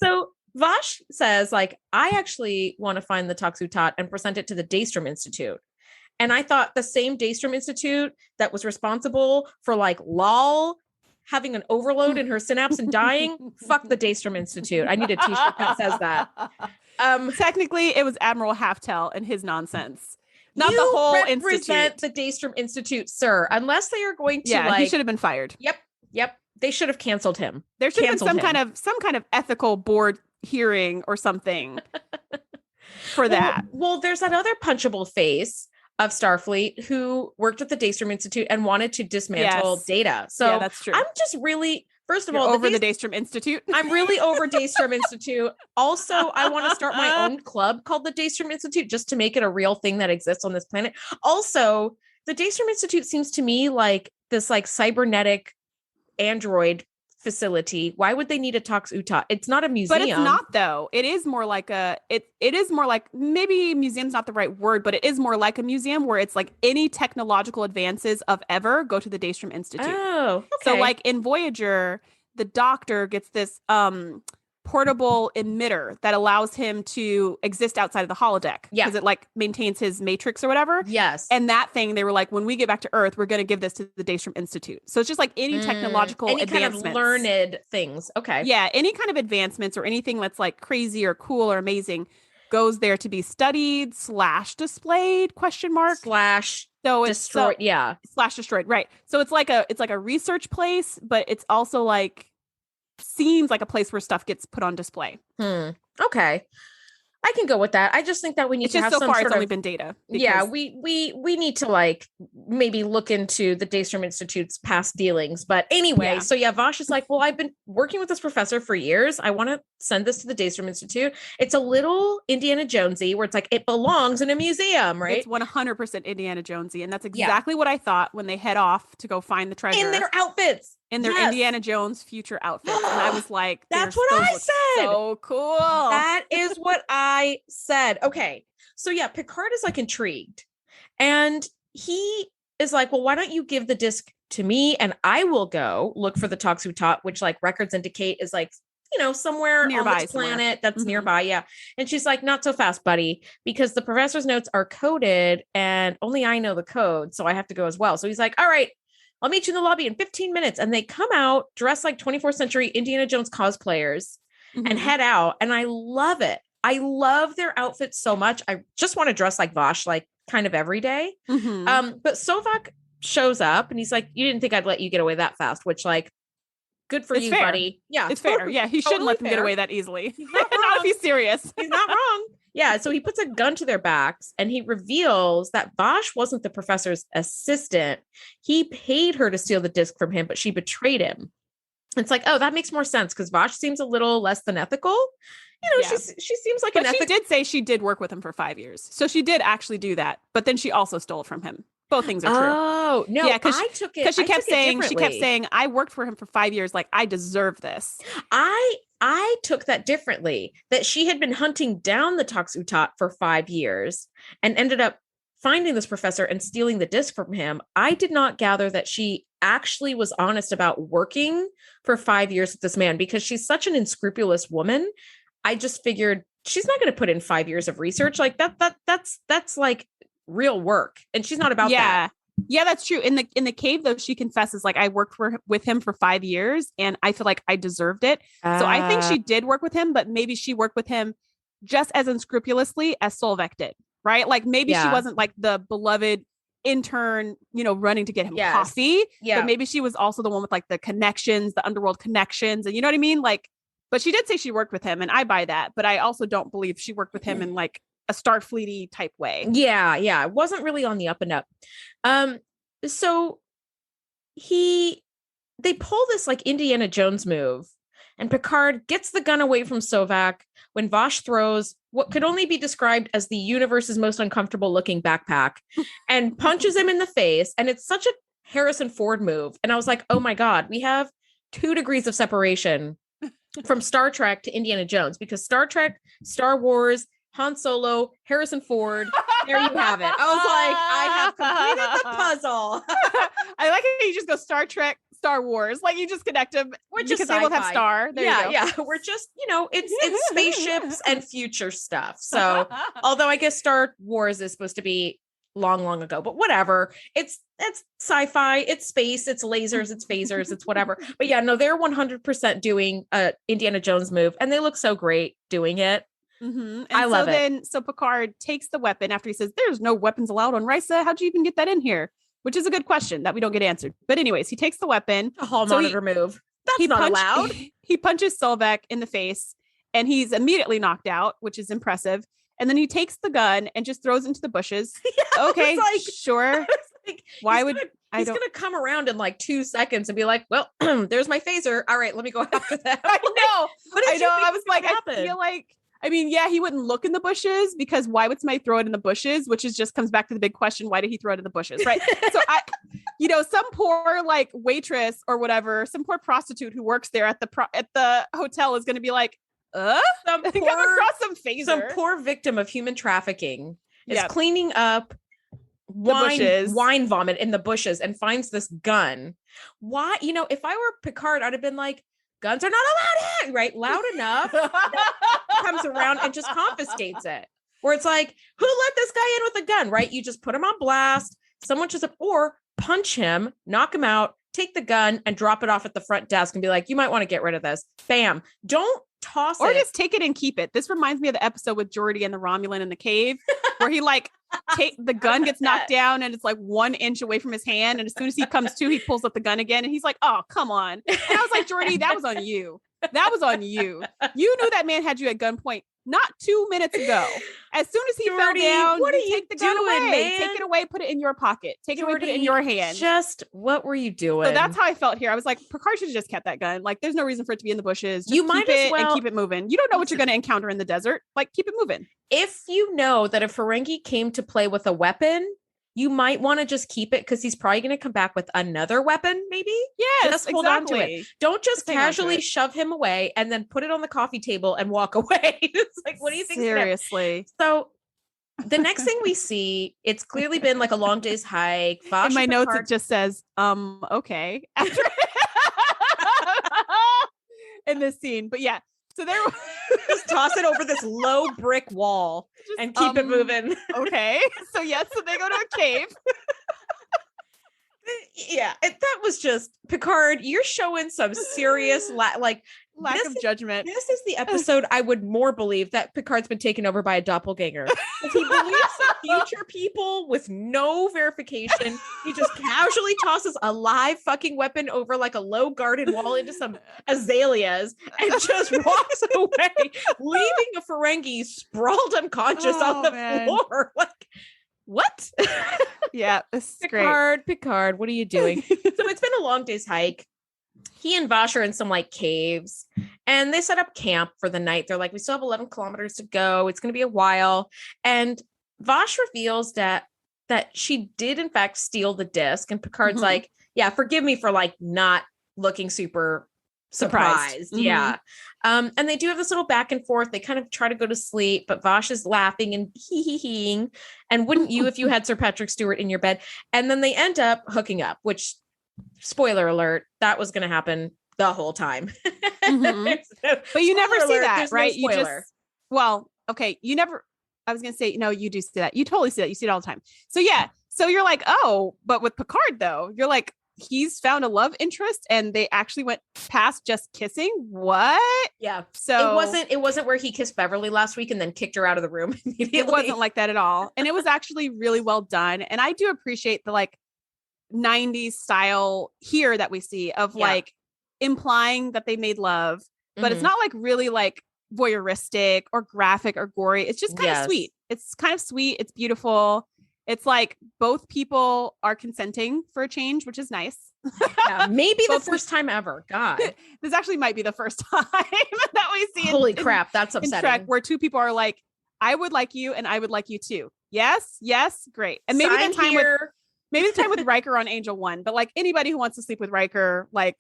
So Vash says, like, I actually want to find the Taxutat and present it to the Daystrom Institute. And I thought the same Daystrom Institute that was responsible for like Lal having an overload in her synapse and dying, fuck the Daystrom Institute. I need a t-shirt that says that. Technically, it was Admiral Halftel and his nonsense. Not the whole institute. The Daystrom Institute, sir. Unless they are going to, he should have been fired. Yep. They should have canceled him. There should have been some kind of ethical board hearing or something for that. Well, there's that other punchable face of Starfleet who worked at the Daystrom Institute and wanted to dismantle Data. So that's true. I'm just really, first of all, over the Daystrom Institute. I'm really over Daystrom Institute. Also, I want to start my own club called the Daystrom Institute just to make it a real thing that exists on this planet. Also, the Daystrom Institute seems to me like this like cybernetic android facility. Why would they need a Tox Utat? It's not a museum. But it's not, though. It is more like it is more like, maybe museum's not the right word, but it is more like a museum where it's like any technological advances of ever go to the Daystrom Institute. Oh, okay. So like in Voyager, the Doctor gets this portable emitter that allows him to exist outside of the holodeck. Yeah. Because it like maintains his matrix or whatever. Yes. And that thing, they were like, when we get back to Earth, we're going to give this to the Daystrom Institute. So it's just like any technological advancements. Kind of learned things. Okay. Yeah. Any kind of advancements or anything that's like crazy or cool or amazing goes there to be studied / displayed ? So destroyed. / destroyed. Right. So it's like a research place, but it's also like, seems like a place where stuff gets put on display. Okay. I can go with that. I just think that we need to have some sort it's of, only been Data. Yeah, we need to like maybe look into the Daystrom Institute's past dealings. But anyway, so Vash is like, well, I've been working with this professor for years. I want to send this to the Daystrom Institute. It's a little Indiana Jonesy where it's like it belongs in a museum, right? It's 100% Indiana Jonesy, and that's exactly what I thought when they head off to go find the treasure in their outfits. In their Indiana Jones future outfits. And I was like, that's what I said. So cool. That is what I said. Okay. So Picard is like intrigued. And he is like, well, why don't you give the disc to me and I will go look for the Toxutat, which like records indicate is like, somewhere nearby on this planet that's nearby. Yeah. And she's like, not so fast, buddy, because the professor's notes are coded and only I know the code. So I have to go as well. So he's like, all right, I'll meet you in the lobby in 15 minutes. And they come out dressed like 24th century Indiana Jones cosplayers and head out. And I love it. I love their outfits so much. I just want to dress like Vash, like kind of every day. But Sovak shows up and he's like, you didn't think I'd let you get away that fast, which like, good for you, buddy. Yeah. It's fair. Yeah. He shouldn't let them get away that easily. He's not wrong. Not if he's serious. He's not wrong. Yeah. So he puts a gun to their backs and he reveals that Vash wasn't the professor's assistant. He paid her to steal the disc from him, but she betrayed him. It's like, oh, that makes more sense because Vash seems a little less than ethical. She seems like she did say she did work with him for 5 years. So she did actually do that. But then she also stole from him. Both things are true. Oh, no. Yeah, because she kept saying, I worked for him for 5 years. Like, I deserve this. I took that differently, that she had been hunting down the Toxutat for 5 years and ended up finding this professor and stealing the disc from him. I did not gather that she actually was honest about working for 5 years with this man because she's such an unscrupulous woman. I just figured she's not going to put in 5 years of research. Like that's like real work. And she's not about that. Yeah, that's true. In the cave, though, she confesses, like, I worked with him for 5 years and I feel like I deserved it. So I think she did work with him, but maybe she worked with him just as unscrupulously as Solvek did, right? Like maybe she wasn't like the beloved intern, running to get him coffee. Yeah. But maybe she was also the one with like the connections, the underworld connections. And you know what I mean? Like, but she did say she worked with him and I buy that. But I also don't believe she worked with him in like a Starfleet-y type way. Yeah. It wasn't really on the up and up. So he they pull this like Indiana Jones move, and Picard gets the gun away from Sovak when Vash throws what could only be described as the universe's most uncomfortable looking backpack and punches him in the face. And it's such a Harrison Ford move. And I was like, oh my God, we have 2 degrees of separation from Star Trek to Indiana Jones, because Star Trek, Star Wars, Han Solo, Harrison Ford, there you have it. I was like, I have completed the puzzle. I like how you just go Star Trek, Star Wars. Like you just connect them because they both have star. There you go. Yeah. We're just, it's spaceships and future stuff. So although I guess Star Wars is supposed to be long, long ago, but whatever. It's sci-fi, it's space, it's lasers, it's phasers, it's whatever. But yeah, no, they're 100% doing a Indiana Jones move, and they look so great doing it. Mm-hmm. I love it. So Picard takes the weapon after he says, "There's no weapons allowed on Risa. How'd you even get that in here?" Which is a good question that we don't get answered. But anyways, he takes the weapon. A hall monitor move. That's not allowed. He punches Sovak in the face, and he's immediately knocked out, which is impressive. And then he takes the gun and just throws it into the bushes. Yeah, okay, sure. Why would he's going to come around in like 2 seconds and be like, well, there's my phaser. All right, let me go after that. I know. I was like, I feel like, yeah, he wouldn't look in the bushes, because why would somebody throw it in the bushes? Which is just comes back to the big question. Why did he throw it in the bushes? Right. So some poor like waitress or whatever, some poor prostitute who works there at the hotel is going to be like, some poor victim of human trafficking is cleaning up wine vomit in the bushes and finds this gun. Why? If I were Picard, I'd have been like, guns are not allowed here, right? Loud enough. Comes around and just confiscates it. Where it's like, who let this guy in with a gun, right? You just put him on blast. Someone just, or punch him, knock him out, take the gun and drop it off at the front desk and be like, you might want to get rid of this. Bam. Don't toss it. Or just take it and keep it. This reminds me of the episode with Geordi and the Romulan in the cave, where he like the gun gets knocked down and it's like 1 inch away from his hand. And as soon as he comes to, he pulls up the gun again and he's like, oh, come on. And I was like, Geordi, that was on you. That was on you. You knew that man had you at gunpoint not 2 minutes ago. As soon as he fell down, you take the gun away. Man? Take it away, put it in your pocket. Take it away, put it in your hand. Just what were you doing? So that's how I felt here. I was like, Picard should have just kept that gun. Like, there's no reason for it to be in the bushes. Just you might as well keep it moving. You don't know what you're going to encounter in the desert. Like, keep it moving. If you know that a Ferengi came to play with a weapon, you might want to just keep it, because he's probably going to come back with another weapon, maybe. Yes, just hold on to it. Don't just casually shove him away and then put it on the coffee table and walk away. It's like, what do you think? Seriously. So the next thing we see, it's clearly been like a long day's hike. Vash in my notes, it just says, okay. After in this scene. But yeah. So there just toss it over this low brick wall and keep it moving. Okay. So yes, so they go to a cave. Yeah, that was just Picard. You're showing some serious lack of judgment. This is the episode I would more believe that Picard's been taken over by a doppelganger. He believes in future people with no verification. He just casually tosses a live fucking weapon over like a low garden wall into some azaleas and just walks away, leaving a Ferengi sprawled unconscious on the floor. Like, what? Yeah, this is great. Picard, what are you doing? So it's been a long day's hike. He and Vash are in some like caves, and they set up camp for the night. They're like, we still have 11 kilometers to go. It's going to be a while. And Vash reveals that she did in fact steal the disc. And Picard's like, yeah, forgive me for like not looking super surprised. Yeah. And they do have this little back and forth. They kind of try to go to sleep, but Vash is laughing and hee-hee-heeing. And wouldn't you if you had Sir Patrick Stewart in your bed? And then they end up hooking up, which, spoiler alert, that was going to happen the whole time. But you never see that, right? You just, you never, I was going to say, no, you do see that. You totally see that. You see it all the time. So yeah. So you're like, oh, but with Picard though, you're like, he's found a love interest and they actually went past just kissing. What? Yeah. So it wasn't where he kissed Beverly last week and then kicked her out of the room immediately. It wasn't like that at all. And it was actually really well done. And I do appreciate the like 90s style here that we see of like implying that they made love, but it's not like really like voyeuristic or graphic or gory. It's just kind of sweet. It's kind of sweet. It's beautiful. It's like both people are consenting for a change, which is nice. Yeah, maybe the first time ever. God. This actually might be the first time that we see Holy crap, that's upsetting. In Trek, where two people are like, I would like you and I would like you too. Yes, yes, great. And maybe the time with Riker on Angel One, but like anybody who wants to sleep with Riker, like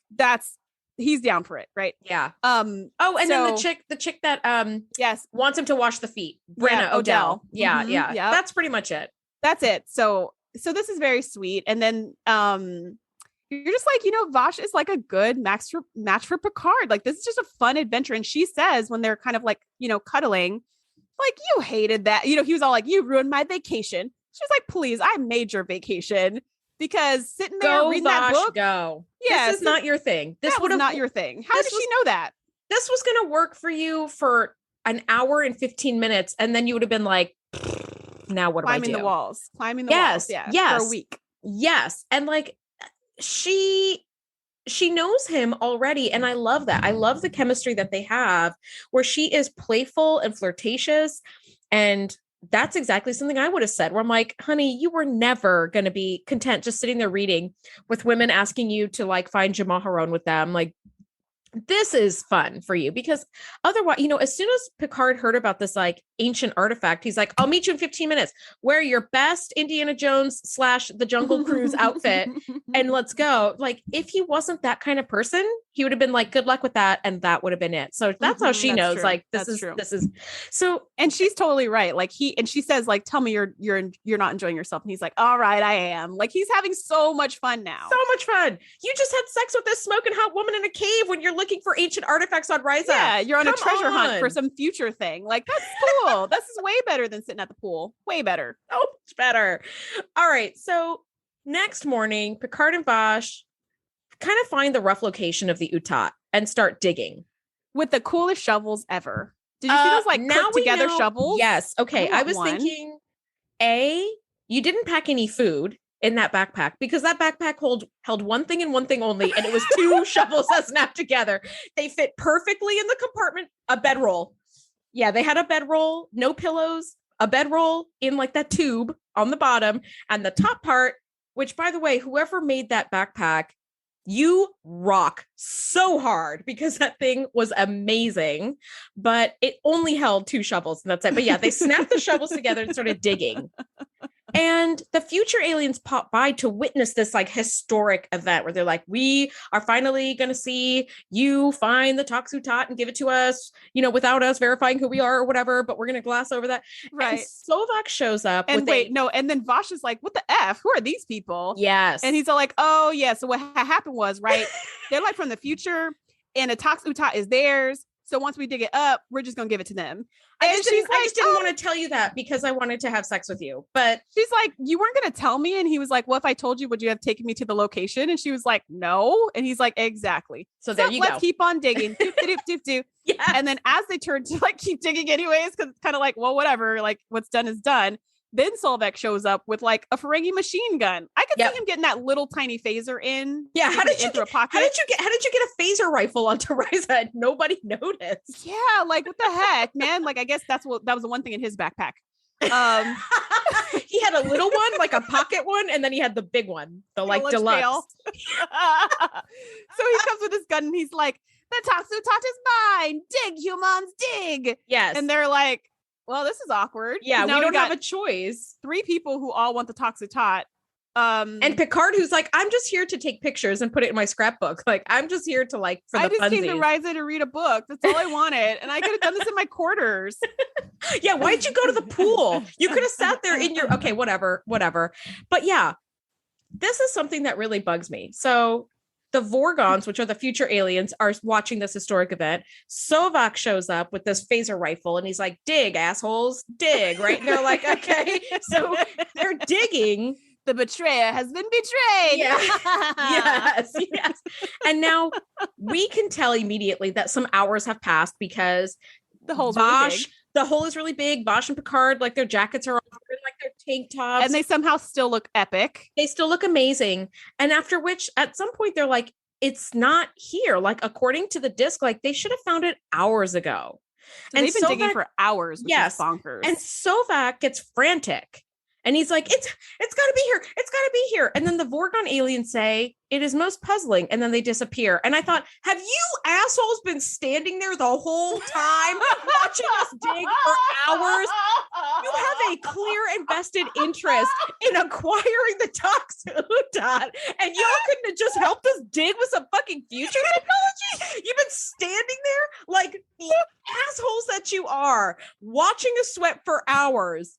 he's down for it, right? Yeah. Then the chick that yes wants him to wash the feet. Brenna Odell. Yeah, yeah. Yep. That's pretty much it. That's it. So this is very sweet. And then you're just like, Vash is like a good match for Picard. Like, this is just a fun adventure. And she says when they're kind of like, cuddling, like, you hated that. He was all like, you ruined my vacation. She's like, please, I made your vacation, because sitting there reading that book. Go. Yeah, this is not your thing. This was not your thing. How did she know that? This was going to work for you for an hour and 15 minutes. And then you would have been like, now what do I do? Climbing the walls. Yeah, for a week. Yes. And like, she knows him already. And I love that. I love the chemistry that they have, where she is playful and flirtatious. And that's exactly something I would have said, where I'm like, honey, you were never going to be content just sitting there reading with women asking you to like find Jamaharon with them. Like, this is fun for you, because otherwise, as soon as Picard heard about this like ancient artifact, he's like, I'll meet you in 15 minutes. Wear your best Indiana Jones / the Jungle Cruise outfit and let's go. Like, if he wasn't that kind of person, he would have been like, good luck with that. And that would have been it. So that's how she knows, true. Like, this is so. And she's totally right. Like she says, like, tell me you're not enjoying yourself. And he's like, all right, I am. Like, he's having so much fun now. So much fun. You just had sex with this smoking hot woman in a cave when you're looking for ancient artifacts on Risa. Yeah, you're on a treasure hunt for some future thing. Like, that's cool. This is way better than sitting at the pool. Way better. So much better. All right. So next morning, Picard and Vash kind of find the rough location of the Utat and start digging with the coolest shovels ever. Did you see those like put together shovels? Yes. Okay. I was thinking, you didn't pack any food in that backpack, because that backpack held one thing and one thing only, and it was two shovels that snapped together. They fit perfectly in the compartment. A bedroll. Yeah, they had a bedroll, no pillows, a bedroll in like that tube on the bottom, and the top part, which, by the way, whoever made that backpack, you rock so hard, because that thing was amazing, but it only held two shovels, and that's it. But yeah, they snapped the shovels together and started digging. And the future aliens pop by to witness this like historic event, where they're like, we are finally going to see you find the Toxutot and give it to us, without us verifying who we are or whatever, but we're going to gloss over that. Right. And Slovak shows up. And and then Vash is like, what the F? Who are these people? Yes. And he's all like, oh yeah. So what happened was, right, they're like from the future, and the Toxutot is theirs. So once we dig it up, we're just going to give it to them. I just didn't want to tell you that, because I wanted to have sex with you. But she's like, you weren't going to tell me. And he was like, well, if I told you, would you have taken me to the location? And she was like, no. And he's like, exactly. So there you let's go. Keep on digging. Doop, doop, doop, doop. Yeah. And then as they turn to like keep digging anyways, because it's kind of like, well, whatever, like what's done is done. Then Solveig shows up with like a Ferengi machine gun. I could see him getting that little tiny phaser in. Yeah, how did you get a phaser rifle onto Risa and nobody noticed? Yeah, like what the heck, man? Like, I guess that was the one thing in his backpack. He had a little one, like a pocket one, and then he had the big one, the like deluxe. So he comes with his gun and he's like, the Toxutot is mine. Dig, humans, dig. Yes. And they're like, well, this is awkward. Yeah, we don't have a choice. 3 people who all want the Toxutot. And Picard, who's like, I'm just here to take pictures and put it in my scrapbook. Like, I'm just here to like, for the funsies. I just came to Risa to read a book. That's all I wanted. And I could have done this in my quarters. Yeah, why'd you go to the pool? You could have sat there in your, okay, whatever. But yeah, this is something that really bugs me. So the Vorgons, which are the future aliens, are watching this historic event. Sovak shows up with this phaser rifle and he's like, dig, assholes, dig, right? And they're like, okay. So they're digging. The betrayer has been betrayed. Yeah. Yes. And now we can tell immediately that some hours have passed, because the whole the hole is really big. Vash and Picard, like their jackets are off, in like their tank tops. And they somehow still look epic. They still look amazing. And after which, at some point, they're like, it's not here. Like, according to the disc, like they should have found it hours ago. So and they've been digging for hours, which is bonkers. And Sovak gets frantic. And he's like, it's gotta be here. It's gotta be here. And then the Vorgon aliens say, it is most puzzling. And then they disappear. And I thought, have you assholes been standing there the whole time watching us dig for hours? You have a clear and vested interest in acquiring the Toxutot. And y'all couldn't have just helped us dig with some fucking future technology? You've been standing there like the assholes that you are, watching us sweat for hours.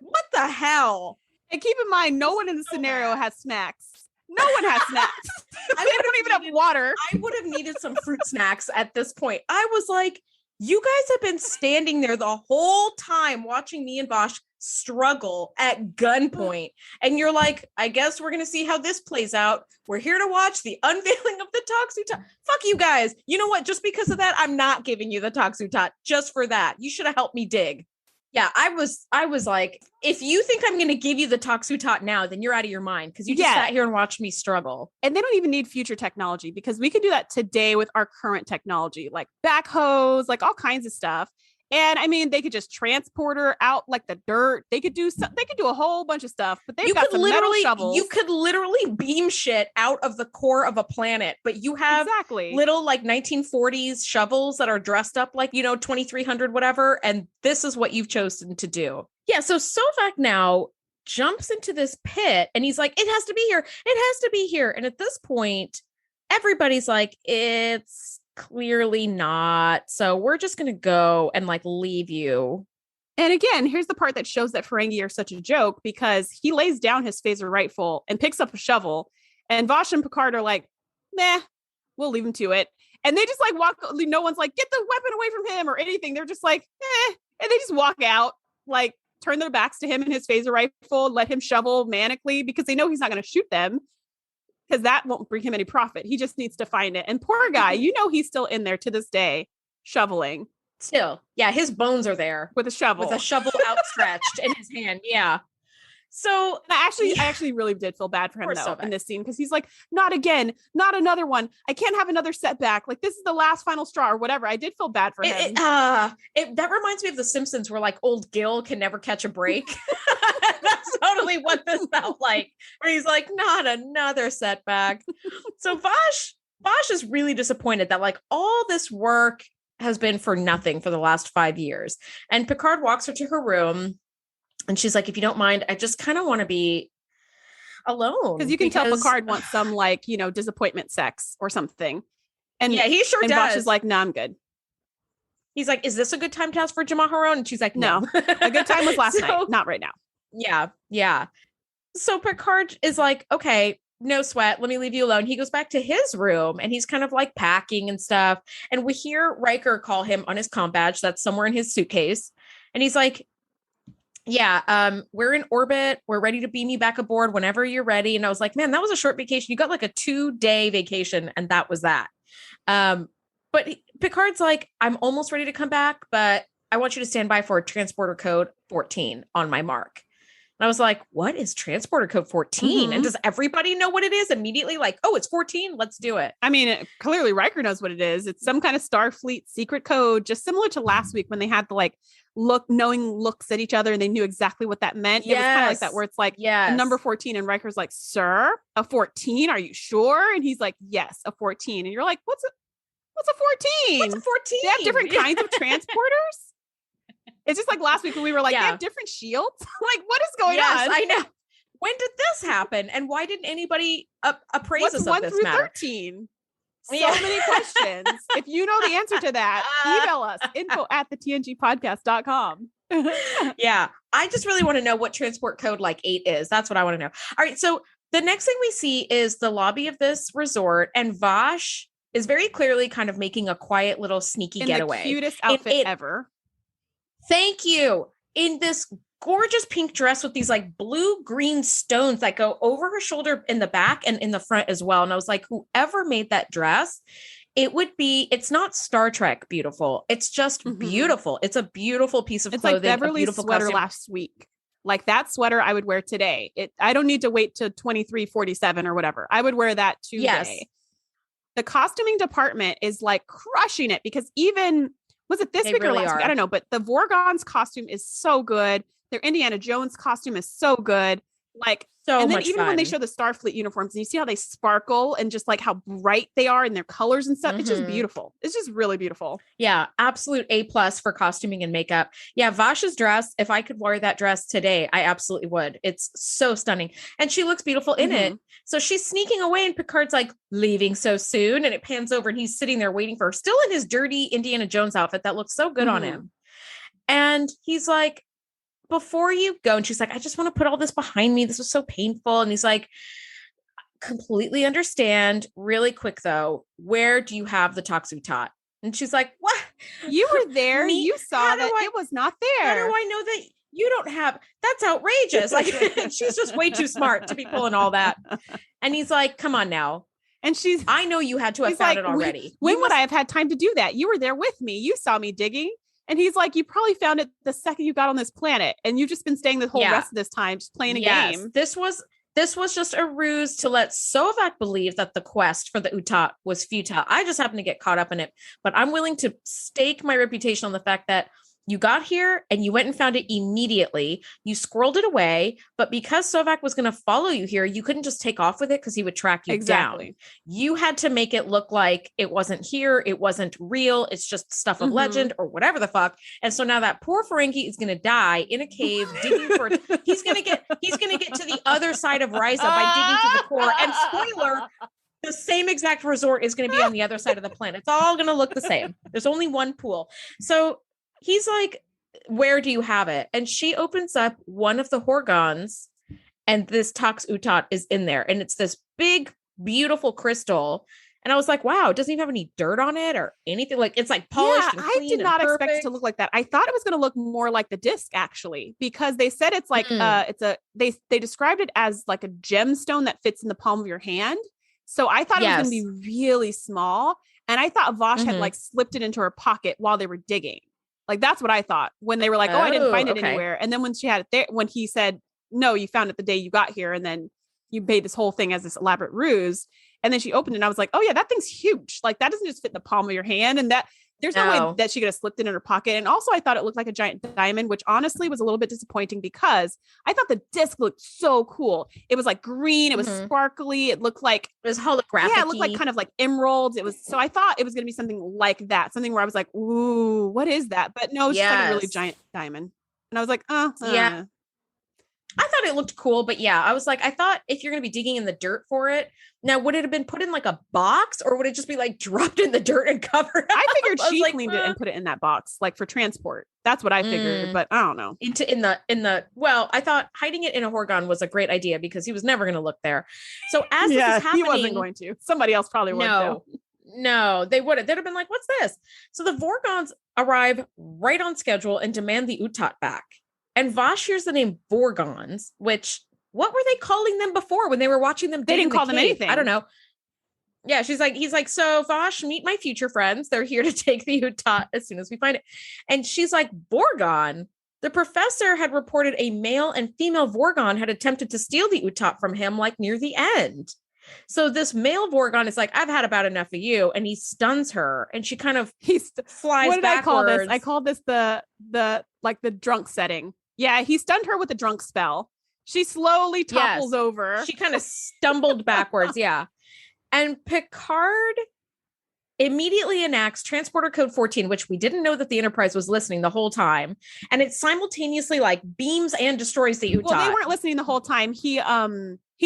What the hell? And keep in mind, no one in the scenario has snacks. No one has snacks. They don't even have water. I would have needed some fruit snacks at this point. I was like, you guys have been standing there the whole time watching me and Vash struggle at gunpoint. And you're like, I guess we're going to see how this plays out. We're here to watch the unveiling of the Toxutot. Fuck you guys. You know what? Just because of that, I'm not giving you the Toxutot. Just for that. You should have helped me dig. Yeah, I was like, if you think I'm going to give you the Toxutot now, then you're out of your mind, because you just sat here and watched me struggle. And they don't even need future technology, because we can do that today with our current technology, like backhoes, like all kinds of stuff. And I mean, they could just transport her out like the dirt. They could do a whole bunch of stuff, but they've got some metal shovels. You could literally beam shit out of the core of a planet, but you have little like 1940s shovels that are dressed up like, 2300 whatever. And this is what you've chosen to do. Yeah. So Sovak now jumps into this pit and he's like, it has to be here. It has to be here. And at this point, everybody's like, it's clearly not. So we're just going to go and like leave you. And again, here's the part that shows that Ferengi are such a joke, because he lays down his phaser rifle and picks up a shovel, and Vash and Picard are like, nah, we'll leave him to it. And they just like walk. No one's like, get the weapon away from him or anything. They're just like, eh. And they just walk out, like turn their backs to him and his phaser rifle, let him shovel manically, because they know he's not going to shoot them, because that won't bring him any profit. He just needs to find it. And poor guy, he's still in there to this day, shoveling. Still. Yeah, his bones are there. With a shovel. With a shovel outstretched in his hand. Yeah. So I actually really did feel bad for him though in this scene, because he's like, not again, not another one. I can't have another setback. Like, this is the last final straw or whatever. I did feel bad for him. That reminds me of The Simpsons, where like old Gil can never catch a break. That's totally what this felt like, where he's like, not another setback. So Vash is really disappointed that like all this work has been for nothing for the last 5 years. And Picard walks her to her room. And she's like, if you don't mind, I just kind of want to be alone. Because you can tell Picard wants some like, disappointment sex or something. And yeah, he sure does. Vash is like, no, I'm good. He's like, is this a good time to ask for Jamaharon? And she's like, no. A good time was last night, not right now. Yeah. Yeah. So Picard is like, okay, no sweat. Let me leave you alone. He goes back to his room and he's kind of like packing and stuff. And we hear Riker call him on his comm badge that's somewhere in his suitcase. And he's like, yeah, we're in orbit. We're ready to beam you back aboard whenever you're ready. And I was like, man, that was a short vacation. You got like a 2-day vacation and that was that. But Picard's like, I'm almost ready to come back, but I want you to stand by for transporter code 14 on my mark. And I was like, what is transporter code 14? Mm-hmm. And does everybody know what it is immediately? Like, oh, it's 14. Let's do it. I mean, clearly Riker knows what it is. It's some kind of Starfleet secret code, just similar to last week when they had the like knowing looks at each other and they knew exactly what that meant. Yes. It was kind of like that, where it's like number 14 and Riker's like, sir, a 14? Are you sure? And he's like, yes, a 14. And you're like, what's a 14? What's a 14? They have different kinds of transporters. It's just like last week when we were like, they have different shields. Like, what is going on? I know. When did this happen? And why didn't anybody appraise us of this matter? 13? So many questions. If you know the answer to that, email us, info@thetngpodcast.com. Yeah. I just really want to know what transport code like 8 is. That's what I want to know. All right. So the next thing we see is the lobby of this resort, and Vash is very clearly kind of making a quiet little sneaky getaway. The cutest outfit ever. Thank you. In this gorgeous pink dress with these like blue-green stones that go over her shoulder in the back and in the front as well. And I was like, whoever made that dress, it's not Star Trek beautiful. It's just beautiful. It's a beautiful piece of clothing. It's like Beverly's sweater last week. Like that sweater I would wear today. I don't need to wait to 2347 or whatever. I would wear that today. Yes. The costuming department is like crushing it, because even was it this week or last week? I don't know, but the Vorgon's costume is so good. Their Indiana Jones costume is so good. Like, So and then much even fun. when they show the Starfleet uniforms and you see how they sparkle and just like how bright they are and their colors and stuff, it's just beautiful. It's just really beautiful. Yeah, absolute A+ for costuming and makeup. Yeah, Vash's dress, if I could wear that dress today, I absolutely would. It's so stunning. And she looks beautiful in it. So she's sneaking away and Picard's like, leaving so soon. And it pans over and he's sitting there waiting for her, still in his dirty Indiana Jones outfit that looks so good on him. And he's like, before you go, and she's like, I just want to put all this behind me. This was so painful. And he's like, completely understand. Really quick though, where do you have the Toxutot? And she's like, what? You were there. You saw that it was not there. How do I know that you don't have? That's outrageous. Like she's just way too smart to be pulling all that. And he's like, come on now. And I know you had to have found it already. When would I have had time to do that? You were there with me. You saw me digging. And he's like, you probably found it the second you got on this planet. And you've just been staying the whole rest of this time, just playing a game. This was just a ruse to let Sovak believe that the quest for the Utat was futile. I just happened to get caught up in it. But I'm willing to stake my reputation on the fact that you got here and you went and found it immediately. You squirreled it away. But because Sovak was going to follow you here, you couldn't just take off with it because he would track you down. You had to make it look like it wasn't here. It wasn't real. It's just stuff of legend or whatever the fuck. And so now that poor Ferengi is going to die in a cave digging for it. He's going to get to the other side of Risa by digging to the core. And spoiler, the same exact resort is going to be on the other side of the planet. It's all going to look the same. There's only one pool. So he's like, where do you have it? And she opens up one of the Horgons and this Tox Utat is in there. And it's this big, beautiful crystal. And I was like, wow, it doesn't even have any dirt on it or anything. Like it's like polished. Yeah, and clean I did not and expect it to look like that. I thought it was going to look more like the disc actually, because they said it's like, they described it as like a gemstone that fits in the palm of your hand. So I thought it was going to be really small. And I thought Vash had like slipped it into her pocket while they were digging. Like, that's what I thought when they were like, oh, I didn't find it anywhere. And then when she had it there, when he said, no, you found it the day you got here. And then you made this whole thing as this elaborate ruse. And then she opened it and I was like, oh yeah, that thing's huge. Like that doesn't just fit in the palm of your hand. And that there's no way that she could have slipped it in her pocket. And also I thought it looked like a giant diamond, which honestly was a little bit disappointing because I thought the disc looked so cool. It was like green. It was sparkly. It looked like it was holographic. Yeah, it looked like kind of like emeralds. It was, so I thought it was going to be something like that. Something where I was like, ooh, what is that? But no, it's just like a really giant diamond. And I was like, yeah. I thought it looked cool, but yeah, I was like, I thought if you're going to be digging in the dirt for it, now would it have been put in like a box or would it just be like dropped in the dirt and covered? I figured she cleaned it and put it in that box, like for transport. That's what I figured, but I don't know. Well, I thought hiding it in a Horgon was a great idea because he was never going to look there. So as this is happening, he wasn't going to. Somebody else probably would. No, they wouldn't. They'd have been like, "What's this?" So the Vorgons arrive right on schedule and demand the Utat back. And Vash hears the name Vorgons, which, what were they calling them before when they were watching them? They didn't call them anything. I don't know. Yeah, he's like, so Vash, meet my future friends. They're here to take the Utat as soon as we find it. And she's like, Vorgon? The professor had reported a male and female Vorgon had attempted to steal the Utat from him, like near the end. So this male Vorgon is like, I've had about enough of you. And he stuns her. And she kind of flies what did backwards. I call this the drunk setting. Yeah, he stunned her with a drunk spell. She slowly topples over. She kind of stumbled backwards. Yeah. And Picard immediately enacts transporter code 14, which we didn't know that the Enterprise was listening the whole time. And it simultaneously like beams and destroys the Utat. Well, they weren't listening the whole time. He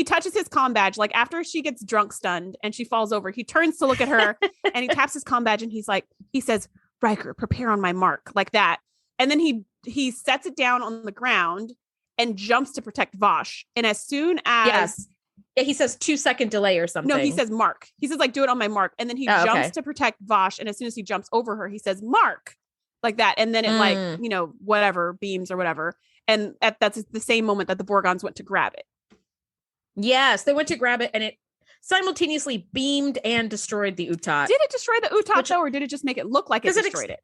touches his comm badge. Like after she gets drunk stunned and she falls over, he turns to look at her and he taps his comm badge and he says, Riker, prepare on my mark, like that. And then he sets it down on the ground and jumps to protect Vash. And as soon as he says 2-second delay or something. No, he says mark. He says like, do it on my mark. And then he jumps to protect Vash. And as soon as he jumps over her, he says mark, like that. And then it like, whatever beams or whatever. And that's the same moment that the Vorgons went to grab it. Yes, they went to grab it and it simultaneously beamed and destroyed the Utat. Did it destroy the Utat though, or did it just make it look like it destroyed it?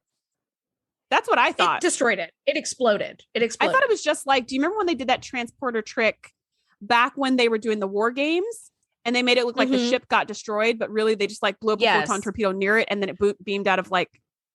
That's what I thought. It destroyed it. It exploded. I thought it was just like, do you remember when they did that transporter trick back when they were doing the war games and they made it look like the ship got destroyed, but really they just like blew up a photon torpedo near it and then it beamed out of like,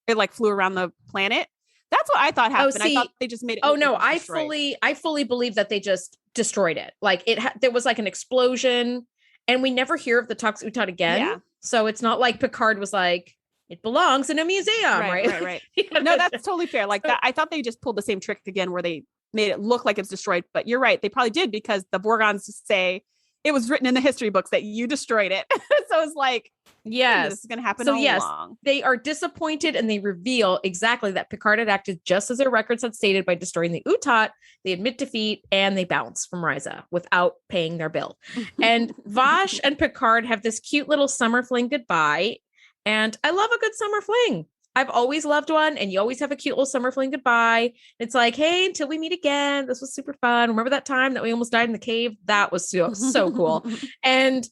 it like flew around the planet. That's what I thought happened. I thought they just made it. Oh no, I fully believe that they just destroyed it. Like there was like an explosion, and we never hear of the Tux Utat again. Yeah. So it's not like Picard was like, it belongs in a museum, right? Right. No, that's totally fair. Like that, I thought they just pulled the same trick again, where they made it look like it's destroyed. But you're right, they probably did, because the Vorgons say it was written in the history books that you destroyed it. So it's like, yes, this is going to happen. So all yes, along. They are disappointed, and they reveal exactly that Picard had acted just as their records had stated by destroying the Utat. They admit defeat, and they bounce from Risa without paying their bill. And Vash and Picard have this cute little summer fling goodbye. And I love a good summer fling. I've always loved one, and you always have a cute little summer fling goodbye. It's like, hey, until we meet again. This was super fun. Remember that time that we almost died in the cave? That was so cool. And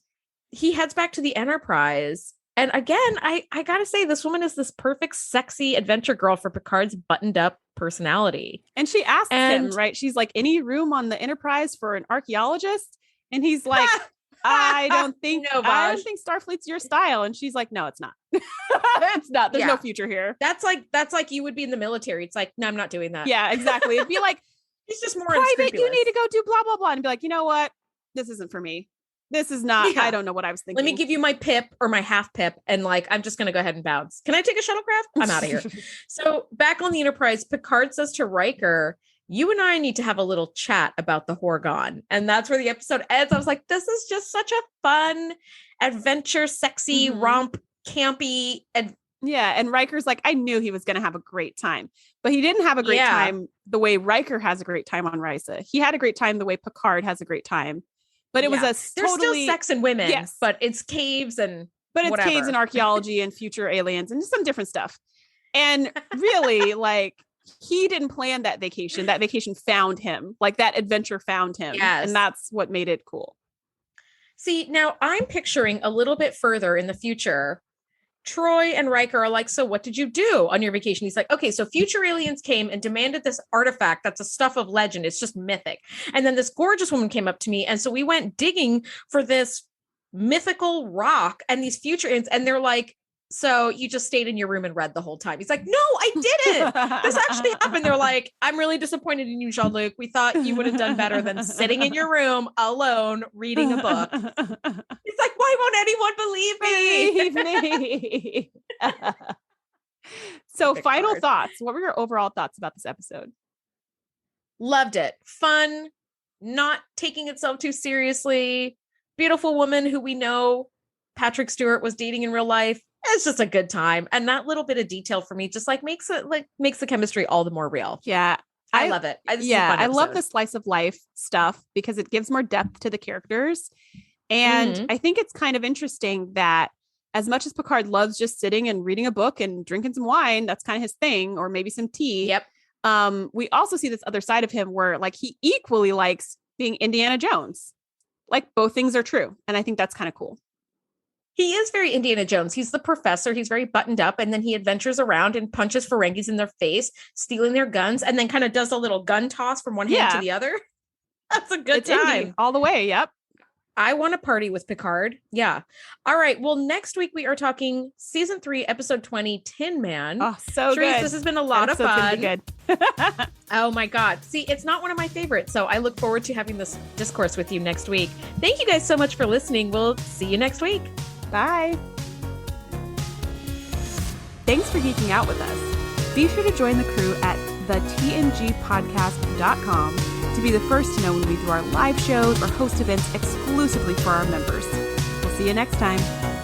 he heads back to the Enterprise. And again, I gotta say, this woman is this perfect, sexy adventure girl for Picard's buttoned up personality. And she asks him, right? She's like, any room on the Enterprise for an archaeologist? And he's like, I don't think Starfleet's your style. And she's like, no, it's not. It's not. There's no future here. That's like you would be in the military. It's like, no, I'm not doing that. Yeah, exactly. It'd be like, he's just more private. You need to go do blah blah blah, and be like, you know what? This isn't for me. This is not. I don't know what I was thinking. Let me give you my pip or my half pip, and like, I'm just gonna go ahead and bounce. Can I take a shuttlecraft? I'm out of here. So back on the Enterprise, Picard says to Riker, you and I need to have a little chat about the Horgon. And that's where the episode ends. I was like, this is just such a fun adventure, sexy, romp, campy. And Riker's like, I knew he was going to have a great time, but he didn't have a great time the way Riker has a great time on Risa. He had a great time the way Picard has a great time, but it was there's still sex and women, but it's caves and caves and archaeology and future aliens and just some different stuff. And really, like, he didn't plan that vacation. That vacation found him. Like, that adventure found him. Yes. And that's what made it cool. See, now I'm picturing a little bit further in the future. Troy and Riker are like, so what did you do on your vacation? He's like, okay, so future aliens came and demanded this artifact that's a stuff of legend. It's just mythic. And then this gorgeous woman came up to me. And so we went digging for this mythical rock and these future aliens. And they're like, so you just stayed in your room and read the whole time. He's like, no, I didn't. This actually happened. They're like, I'm really disappointed in you, Jean-Luc. We thought you would have done better than sitting in your room alone reading a book. He's like, why won't anyone believe me? So final thoughts. What were your overall thoughts about this episode? Loved it. Fun, not taking itself too seriously. Beautiful woman who we know Patrick Stewart was dating in real life. It's just a good time. And that little bit of detail for me just makes the chemistry all the more real. Yeah. I love it. I love the slice of life stuff because it gives more depth to the characters. And I think it's kind of interesting that as much as Picard loves just sitting and reading a book and drinking some wine, that's kind of his thing, or maybe some tea. Yep. We also see this other side of him where like he equally likes being Indiana Jones. Like both things are true. And I think that's kind of cool. He is very Indiana Jones. He's the professor. He's very buttoned up. And then he adventures around and punches Ferengis in their face, stealing their guns, and then kind of does a little gun toss from one hand to the other. That's a good time. Indy, all the way. Yep. I want to party with Picard. Yeah. All right. Well, next week we are talking season 3, episode 20, Tin Man. Oh, so Shereese, good. This has been a lot of fun. Good. Oh my God. See, it's not one of my favorites. So I look forward to having this discourse with you next week. Thank you guys so much for listening. We'll see you next week. Bye. Thanks for geeking out with us. Be sure to join the crew at thetngpodcast.com to be the first to know when we do our live shows or host events exclusively for our members. We'll see you next time.